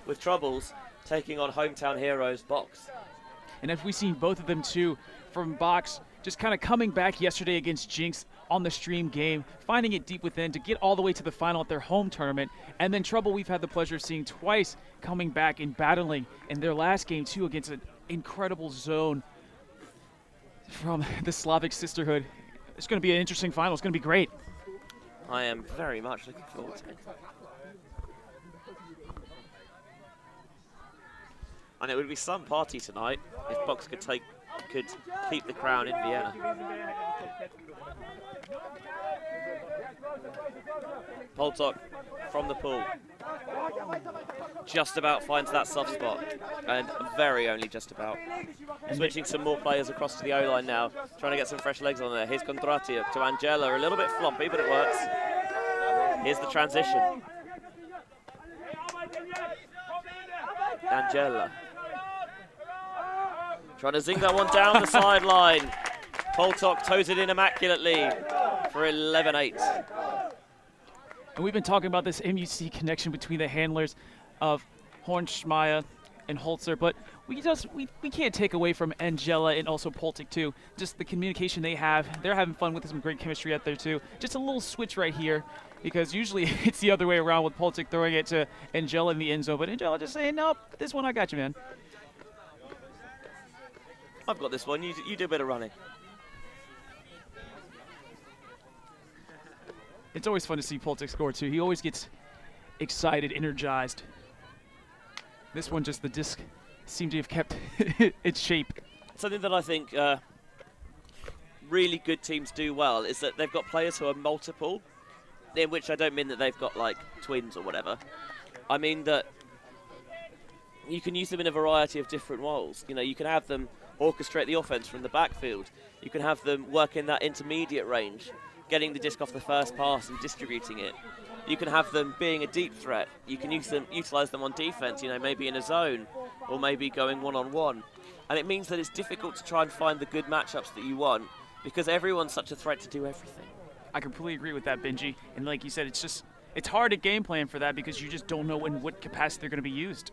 with Troubles taking on hometown heroes Box. And if we've seen both of them too from Box, just kind of coming back yesterday against Jinx on the stream game, finding it deep within to get all the way to the final at their home tournament. And then Trouble we've had the pleasure of seeing twice coming back and battling in their last game too against an incredible zone from the Slavic Sisterhood. It's going to be an interesting final. It's going to be great. I am very much looking forward to it. And it would be some party tonight if Box could keep the crown in Vienna. Poltok from the pool. Just about finds that soft spot. And very only just about. Switching some more players across to the O-line now. Trying to get some fresh legs on there. Here's Kondraty to Angela. A little bit floppy, but it works. Here's the transition. Angela. Trying to zing that one down the sideline. Poltok toes it in immaculately for 11-8. And we've been talking about this M.U.C connection between the handlers of Hornschmeier and Holzer, but we can't take away from Angela and also Poltik too. Just the communication they have. They're having fun with some great chemistry out there too. Just a little switch right here, because usually it's the other way around with Poltik throwing it to Angela in the end zone, but Angela just saying, nope, this one I got you, man. I've got this one. You do a bit of running. It's always fun to see Poltik score too. He always gets excited, energized. This one, just the disc seemed to have kept its shape. Something that I think really good teams do well is that they've got players who are multiple, in which I don't mean that they've got like twins or whatever. I mean that you can use them in a variety of different roles. You know, you can have them orchestrate the offense from the backfield. You can have them work in that intermediate range, getting the disc off the first pass and distributing it. You can have them being a deep threat. You can utilize them on defense, you know, maybe in a zone or maybe going one-on-one. And it means that it's difficult to try and find the good matchups that you want because everyone's such a threat to do everything. I completely agree with that, Benji. And like you said, it's hard to game plan for that because you just don't know in what capacity they're going to be used.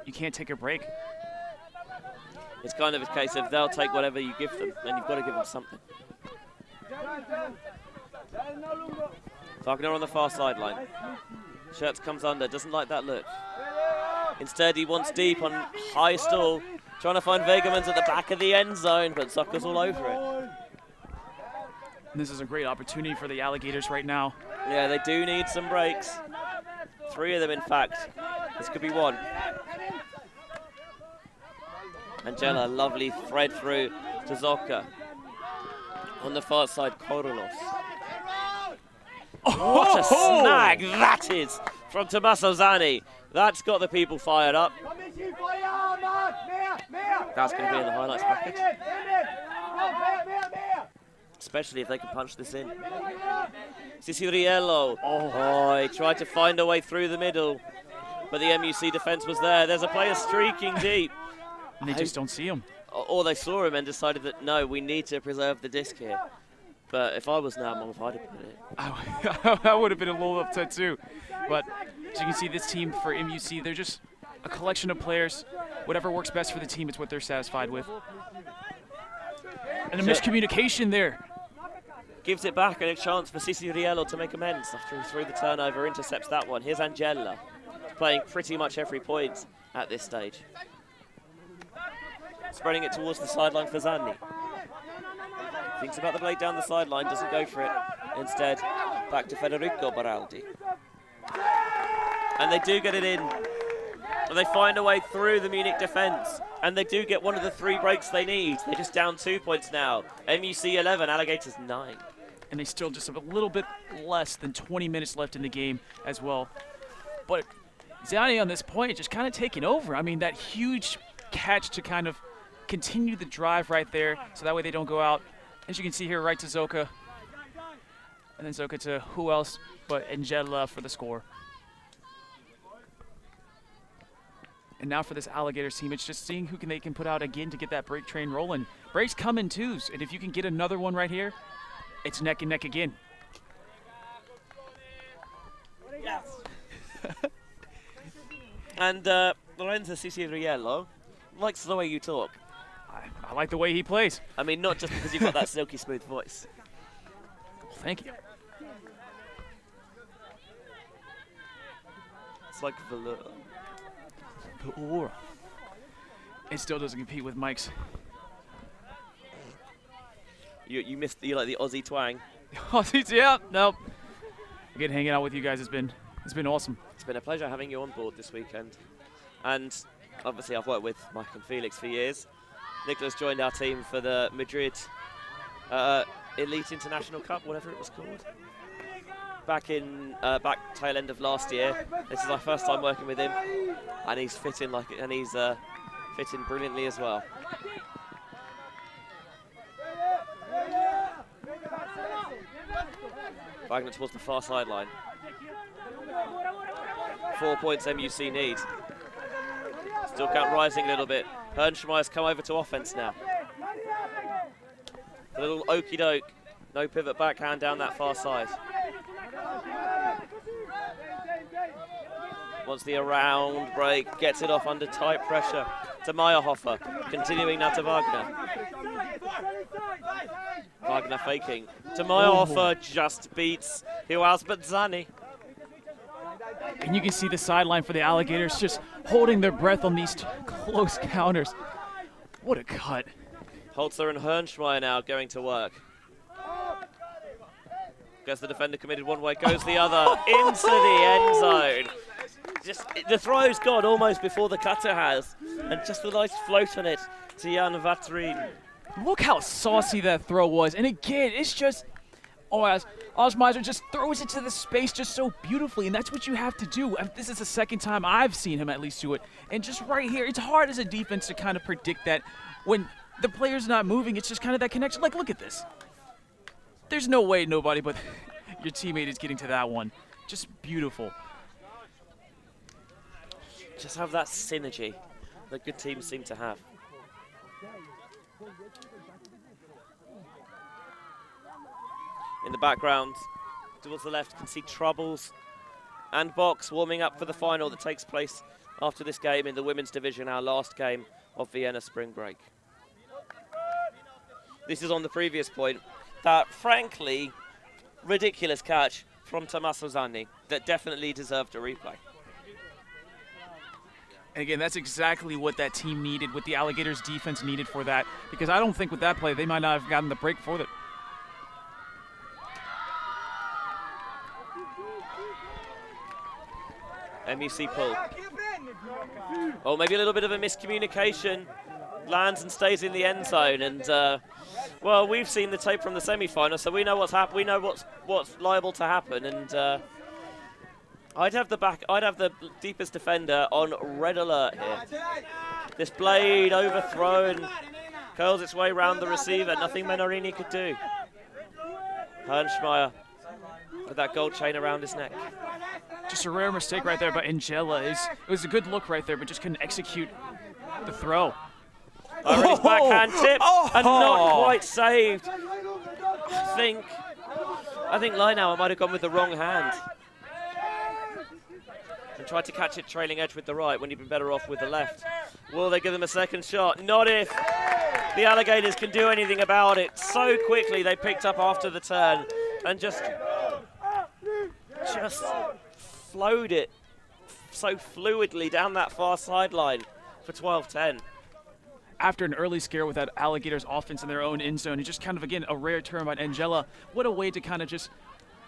You can't take a break. It's kind of a case of they'll take whatever you give them, and you've got to give them something. Wagner on the far sideline. Schertz comes under, doesn't like that look. Instead, he wants deep on high stall, trying to find Vegemans at the back of the end zone, but Zucker's all over it. And this is a great opportunity for the Alligators right now. Yeah, they do need some breaks. 3 of them, in fact. This could be one. Angela, lovely thread through to Zoka. On the far side, Korolos. Oh, what a snag that is from Tommaso Zanni. That's got the people fired up. That's going to be in the highlights package. Especially if they can punch this in. Ciciriello. Oh, he tried to find a way through the middle, but the M.U.C defense was there. There's a player streaking deep. And they just don't see him. Or they saw him and decided that, no, we need to preserve the disc here. But if I was Nemo, I'd have put it. I would have been a little upset too. But as you can see, this team for M.U.C, they're just a collection of players. Whatever works best for the team, it's what they're satisfied with. And a miscommunication there. Gives it back and a chance for Ciciriello to make amends after he threw the turnover, intercepts that one. Here's Angela, playing pretty much every point at this stage. Spreading it towards the sideline for Zanni. Thinks about the blade down the sideline, doesn't go for it. Instead, back to Federico Baraldi. And they do get it in. And they find a way through the Munich defence. And they do get one of the 3 breaks they need. They're just down 2 points now. M.U.C 11, Alligators 9. And they still just have a little bit less than 20 minutes left in the game as well. But Zanni on this point just kind of taking over. I mean, that huge catch to kind of continue the drive right there, so that way they don't go out. As you can see here, right to Zoka. And then Zoka to who else but Angela for the score. And now for this Alligators team, it's just seeing who they can put out again to get that break train rolling. Breaks come in twos, and if you can get another one right here, it's neck and neck again. Yes. And Lorenzo Ciciriello likes the way you talk. I like the way he plays. I mean, not just because you've got that silky smooth voice. Well, thank you. It's like velour. The aura. It still doesn't compete with Mike's. You missed you like the Aussie twang. Yeah, nope. Again, hanging out with you guys has been awesome. It's been a pleasure having you on board this weekend. And obviously I've worked with Mike and Felix for years. Nicholas joined our team for the Madrid Elite International Cup, whatever it was called. Back tail end of last year. This is our first time working with him, and he's fitting fitting brilliantly as well. Wagner towards the far sideline. 4 points M.U.C need. Still count rising a little bit. Hernschmeyer's come over to offense now. A little okey doke. No pivot backhand down that far side. Wants the around break, gets it off under tight pressure to Meyerhofer. Continuing now to Wagner. Wagner faking. To Meyerhofer, just beats who else but Zani. And you can see the sideline for the Alligators just holding their breath on these close counters. What a cut. Holzer and Hernschmeyer now going to work. Guess the defender committed one way, goes the other, into the end zone. Just the throw's gone almost before the cutter has, and just a nice float on it to Jan Vatrin. Look how saucy that throw was, and again, it's just, Osmeiser just throws it to the space just so beautifully, and that's what you have to do. This is the second time I've seen him at least do it, and just right here, it's hard as a defense to kind of predict that when the player's not moving. It's just kind of that connection. Like, look at this. There's no way nobody but your teammate is getting to that one. Just beautiful. Just have that synergy that good teams seem to have. In the background, towards the left, you can see Troubles and Box warming up for the final that takes place after this game in the women's division, our last game of Vienna spring break. This is on the previous point. That, frankly, ridiculous catch from Tommaso Zanni that definitely deserved a replay. And again, that's exactly what that team needed, what the Alligators defense needed for that, because I don't think with that play, they might not have gotten the break for it. M.U.C pull. Oh, maybe a little bit of a miscommunication. Lands and stays in the end zone, and well, we've seen the tape from the semi-final, so we know what's happened. We know what's liable to happen, and I'd have the deepest defender on red alert here. This blade overthrown, curls its way round the receiver. Nothing Menorini could do. Hernschmeyer with that gold chain around his neck. Just a rare mistake right there by Angela. It was a good look right there, but just couldn't execute the throw. His backhand tip and not quite saved. I think Leinauer might have gone with the wrong hand and tried to catch it trailing edge with the right when he'd been better off with the left. Will they give them a second shot? Not if the Alligators can do anything about it. So quickly they picked up after the turn and just flowed it so fluidly down that far sideline for 12-10. After an early scare with that Alligators offense in their own end zone, it's just kind of, again, a rare turn by Angela. What a way to kind of just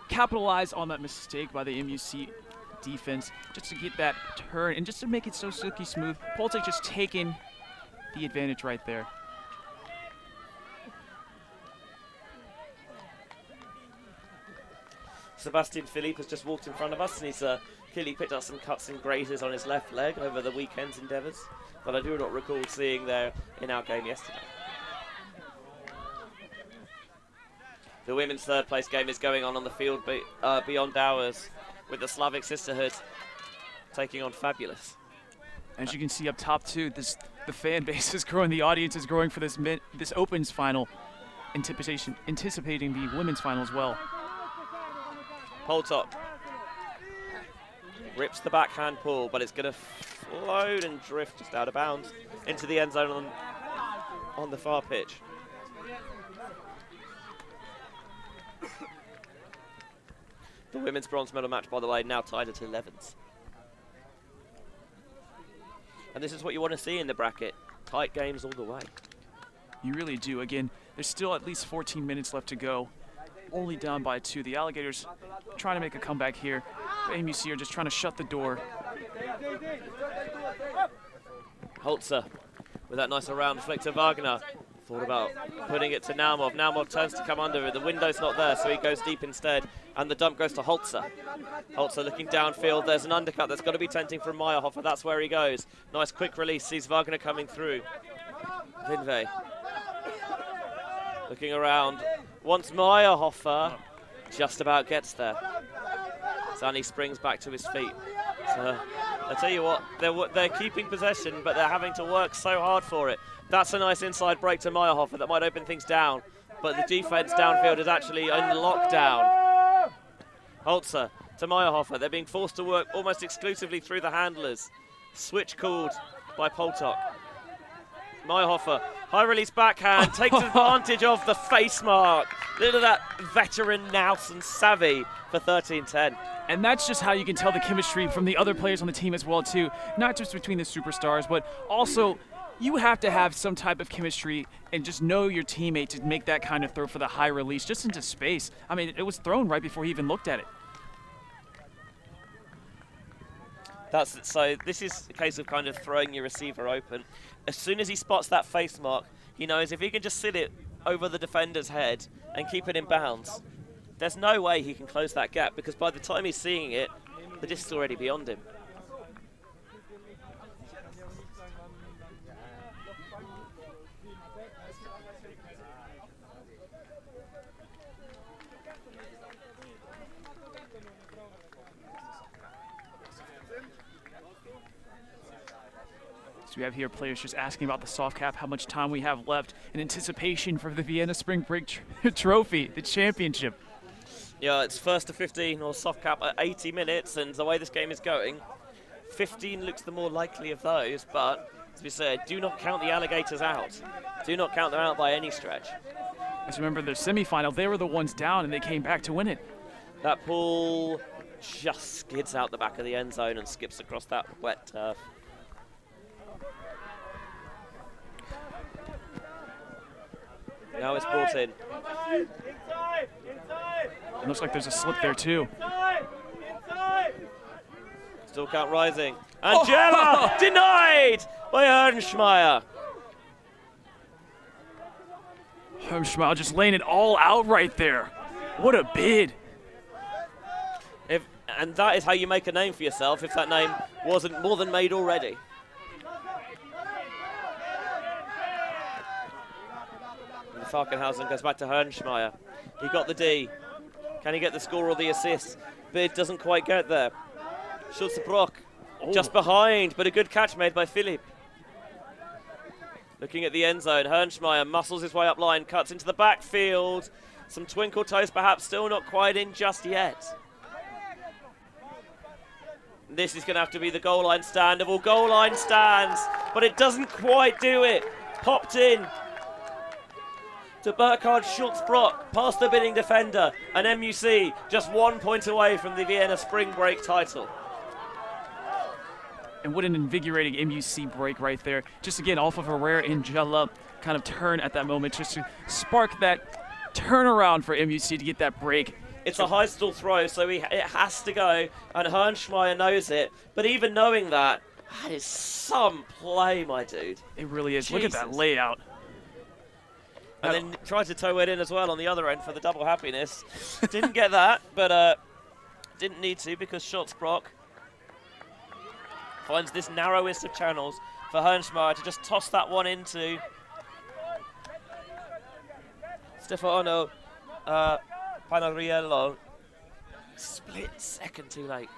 capitalize on that mistake by the M.U.C defense, just to get that turn and just to make it so silky smooth. Poltek just taking the advantage right there. Sebastian Philippe has just walked in front of us, and he's clearly picked up some cuts and grazes on his left leg over the weekend's endeavours, but I do not recall seeing there in our game yesterday. The women's third place game is going on the field beyond ours, with the Slavic Sisterhood taking on Fabulous. As you can see up top too, the fan base is growing, the audience is growing for this Opens final, anticipating the women's final as well. Poltok rips the backhand pull, but it's going to float and drift just out of bounds into the end zone on the far pitch. The women's bronze medal match, by the way, now tied at 11s. And this is what you want to see in the bracket. Tight games all the way. You really do. Again, there's still at least 14 minutes left to go. Only down by 2. The Alligators trying to make a comeback here. The M.U.C are just trying to shut the door. Holzer with that nice around flick to Wagner. Thought about putting it to Naumov. Naumov turns to come under it. The window's not there, so he goes deep instead. And the dump goes to Holzer. Holzer looking downfield. There's an undercut that's got to be tempting from Meyerhofer. That's where he goes. Nice quick release. Sees Wagner coming through. Vinve looking around. Once Meyerhofer just about gets there. Zani springs back to his feet. So I tell you what, they're keeping possession, but they're having to work so hard for it. That's a nice inside break to Meyerhofer that might open things down, but the defense downfield is actually in lockdown. Holzer to Meyerhofer. They're being forced to work almost exclusively through the handlers. Switch called by Poltok. Meyerhofer, high release backhand, takes advantage of the face mark. Look at that veteran nous and savvy for 13-10. And that's just how you can tell the chemistry from the other players on the team as well too. Not just between the superstars, but also you have to have some type of chemistry and just know your teammate to make that kind of throw for the high release just into space. I mean, it was thrown right before he even looked at it. So this is a case of kind of throwing your receiver open. As soon as he spots that face mark, he knows if he can just sit it over the defender's head and keep it in bounds, there's no way he can close that gap, because by the time he's seeing it, the disc's already beyond him. So we have here players just asking about the soft cap, how much time we have left in anticipation for the Vienna Spring Break Trophy, the championship. Yeah, it's first to 15 or soft cap at 80 minutes, and the way this game is going, 15 looks the more likely of those, but as we said, do not count the Alligators out. Do not count them out by any stretch. As remember the semifinal, they were the ones down and they came back to win it. That ball just skids out the back of the end zone and skips across that wet turf. Now it's brought in. It looks like there's a slip there too. Still count rising. And Gemma denied by Ernstmeyer. Ernstmeyer just laying it all out right there. What a bid. And that is how you make a name for yourself, if that name wasn't more than made already. Falkenhausen goes back to Ernstmeyer. He got the D. Can he get the score or the assist? Bid doesn't quite get there. Schulze-Brock just behind, but a good catch made by Philipp. Looking at the end zone, Ernstmeyer muscles his way up line, cuts into the backfield. Some twinkle toes perhaps still not quite in just yet. This is going to have to be the goal line stand of all goal line stands, but it doesn't quite do it. Popped in to Burkhard Schulze-Brock, past the bidding defender, and M.U.C just 1 point away from the Vienna Spring Break title. And what an invigorating M.U.C break right there. Just again, off of a rare Angela kind of turn at that moment, just to spark that turnaround for M.U.C to get that break. It's a high stall throw, so it has to go, and Ernstmeyer knows it. But even knowing that, that is some play, my dude. It really is. Jesus. Look at that layout. And then tried to toe it in as well on the other end for the double happiness. Didn't get that, but didn't need to, because Schulze-Brock finds this narrowest of channels for Ernstmeyer to just toss that one into Stefano Panariello. Split second too late.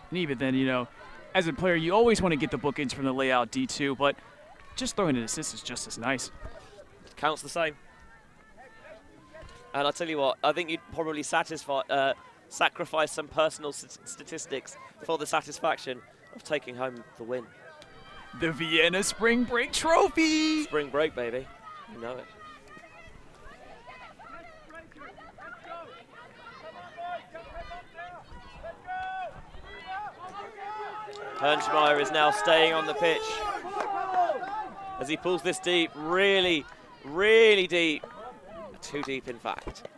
And even then, you know, as a player, you always want to get the bookends from the layout D2, but just throwing an assist is just as nice. Counts the same. And I'll tell you what, I think you'd probably sacrifice some personal statistics for the satisfaction of taking home the win. The Vienna Spring Break Trophy! Spring break, baby. You know it. Hernschmeyer is now staying on the pitch as he pulls this deep, really, really deep. Too deep, in fact.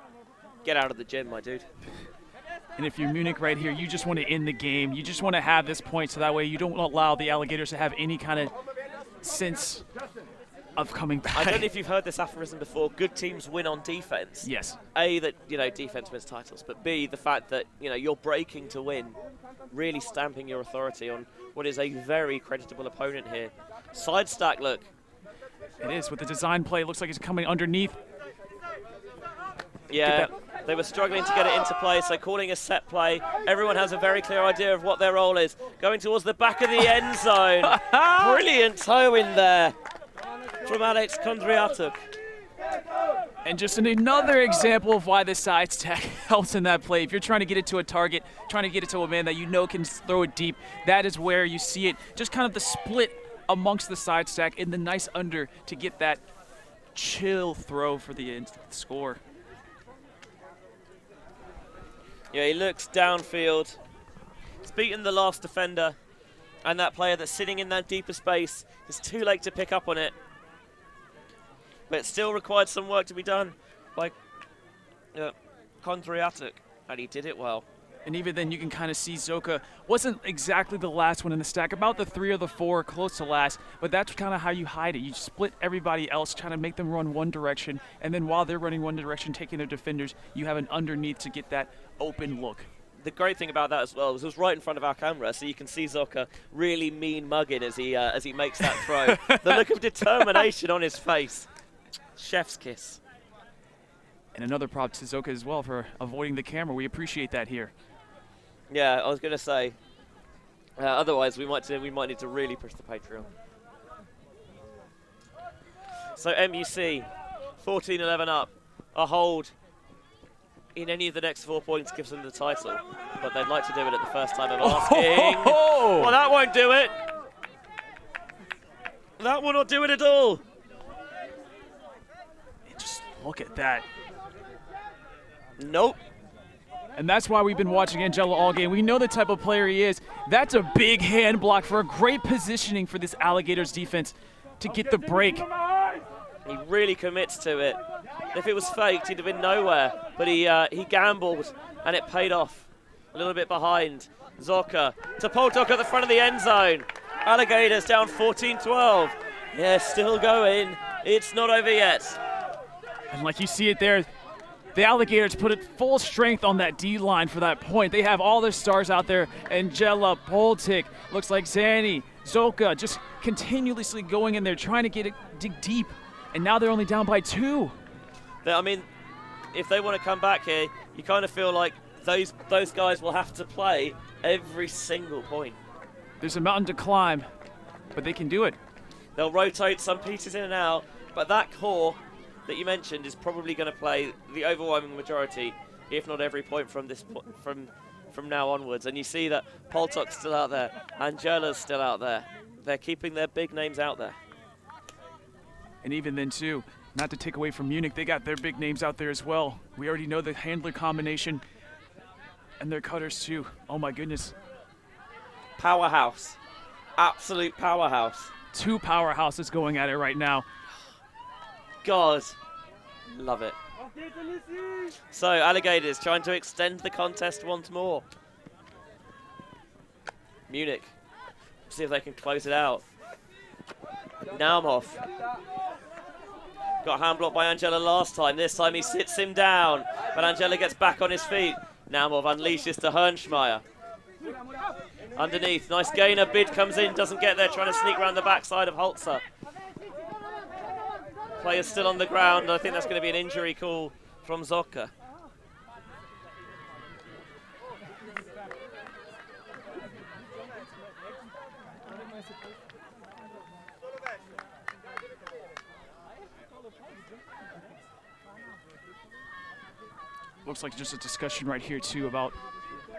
Get out of the gym, my dude. And if you're Munich right here, you just want to end the game. You just want to have this point so that way you don't allow the Alligators to have any kind of sense of coming back. I don't know if you've heard this aphorism before. Good teams win on defense. Yes. A, that, defense wins titles, but B, the fact that, you're breaking to win, really stamping your authority on what is a very creditable opponent here. Side stack, look. It is, with the design play. It looks like it's coming underneath. Yeah, they were struggling to get it into play, so calling a set play. Everyone has a very clear idea of what their role is. Going towards the back of the end zone. Brilliant toe in there from Alex Kondriatuk. And just another example of why the side stack helps in that play. If you're trying to get it to a target, trying to get it to a man that you know can throw it deep, that is where you see it. Just kind of the split amongst the side stack and the nice under to get that chill throw for the score. Yeah, he looks downfield. He's beaten the last defender, and that player that's sitting in that deeper space is too late to pick up on it. But it still required some work to be done by Kondriatuk, and he did it well. And even then, you can kind of see Zoka wasn't exactly the last one in the stack, about the 3 or the 4 close to last, but that's kind of how you hide it. You split everybody else, trying to make them run one direction, and then while they're running one direction, taking their defenders, you have an underneath to get that open look. The great thing about that as well was it was right in front of our camera, so you can see Zoka really mean mugging as he makes that throw. The look of determination on his face. Chef's kiss. And another prop to Zoka as well for avoiding the camera. We appreciate that here. Yeah, I was going to say, otherwise we might need to really push the Patreon. So M.U.C, 14-11 up. A hold in any of the next 4 points gives them the title, but they'd like to do it at the first time of asking. Well, that won't do it. That will not do it at all. And just look at that. Nope. And that's why we've been watching Angelo all game. We know the type of player he is. That's a big hand block for a great positioning for this Alligators defense to get the break. He really commits to it. If it was faked, he'd have been nowhere. But he gambled, and it paid off. A little bit behind. Zoka to Poltok at the front of the end zone. Alligators down 14-12. Yeah, still going. It's not over yet. And like you see it there, the Alligators put it full strength on that D-line for that point. They have all their stars out there. Angela, Poltik, looks like Zanny, Zoka, just continuously going in there, trying to get it dig deep. And now they're only down by 2. I mean, if they want to come back here, you kind of feel like those guys will have to play every single point. There's a mountain to climb, but they can do it. They'll rotate some pieces in and out, but that core that you mentioned is probably going to play the overwhelming majority, if not every point from now onwards. And you see that Poltok's still out there, Angela's still out there. They're keeping their big names out there. And even then, too, not to take away from Munich, they got their big names out there as well. We already know the handler combination and their cutters, too. Oh, my goodness. Powerhouse. Absolute powerhouse. 2 powerhouses going at it right now. God, love it. So, Alligators trying to extend the contest once more. Munich, see if they can close it out. Naumhoff. Got hand blocked by Angela last time. This time he sits him down, but Angela gets back on his feet. Naumhoff unleashes to Hernschmeyer. Underneath, nice gainer, bid comes in, doesn't get there, trying to sneak around the backside of Holzer. Player's still on the ground. I think that's going to be an injury call from Zoka. looks like just a discussion right here too about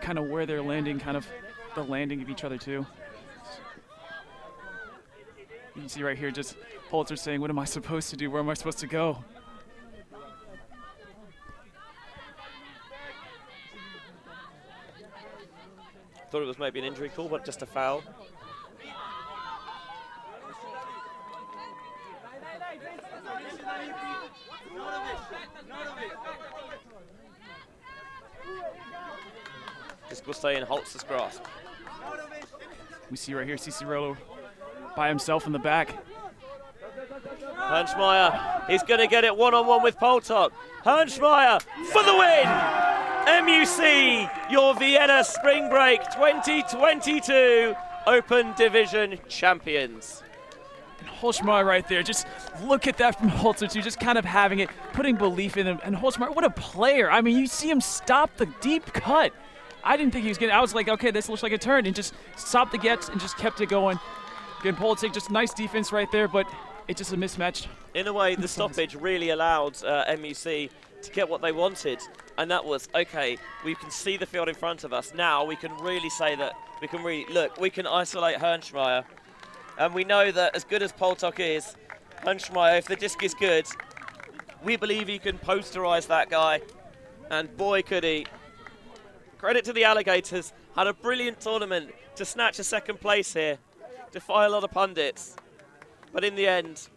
kind of where they're landing, kind of the landing of each other too. You can see right here just Holzer saying, what am I supposed to do? Where am I supposed to go? Thought it was maybe an injury call, but just a foul. This will stay in Holz's grasp. We see right here Cicero by himself in the back. Hernschmeyer, he's going to get it one-on-one with Poltok. Hernschmeyer for the win! M.U.C, your Vienna Spring Break 2022 Open Division champions. And Holzschmeyer right there, just look at that from Holzer too, just kind of having it, putting belief in him. And Holzschmeyer, what a player. I mean, you see him stop the deep cut. I didn't think he was getting, I was like, okay, this looks like a turn, and just stopped the gets and just kept it going. Again, Poltok, just nice defense right there, but it's just a mismatch. In a way, the stoppage really allowed M.U.C to get what they wanted, and that was, okay, we can see the field in front of us. Now we can really say that, we can really, look, we can isolate Hernschmeyer, and we know that as good as Poltok is, Hernschmeyer, if the disc is good, we believe he can posterize that guy, and boy could he. Credit to the Alligators, had a brilliant tournament to snatch a second place here, defy a lot of pundits, but in the end,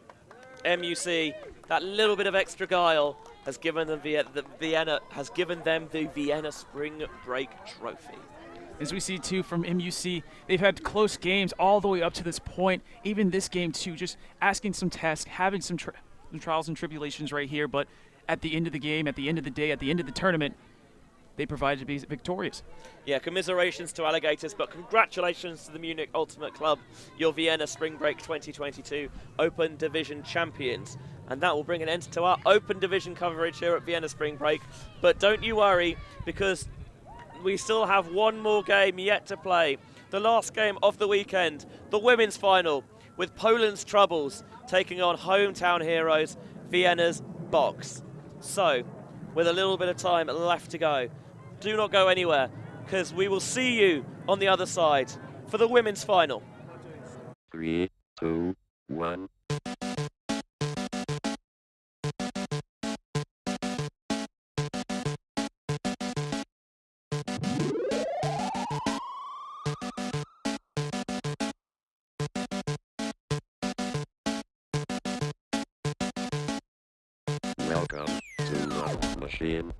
M.U.C, that little bit of extra guile has given them the Vienna Spring Break trophy. As we see too from M.U.C, they've had close games all the way up to this point. Even this game too, just asking some tests, having some trials and tribulations right here. But at the end of the game, at the end of the day, at the end of the tournament, they provided to be victorious. Yeah, commiserations to Alligators, but congratulations to the Munich Ultimate Club, your Vienna Spring Break 2022 Open Division champions. And that will bring an end to our Open Division coverage here at Vienna Spring Break. But don't you worry, because we still have one more game yet to play. The last game of the weekend, the women's final, with Poland's Troubles taking on hometown heroes, Vienna's Box. So, with a little bit of time left to go, do not go anywhere, because we will see you on the other side for the women's final. 3, 2, 1. Welcome to the machine.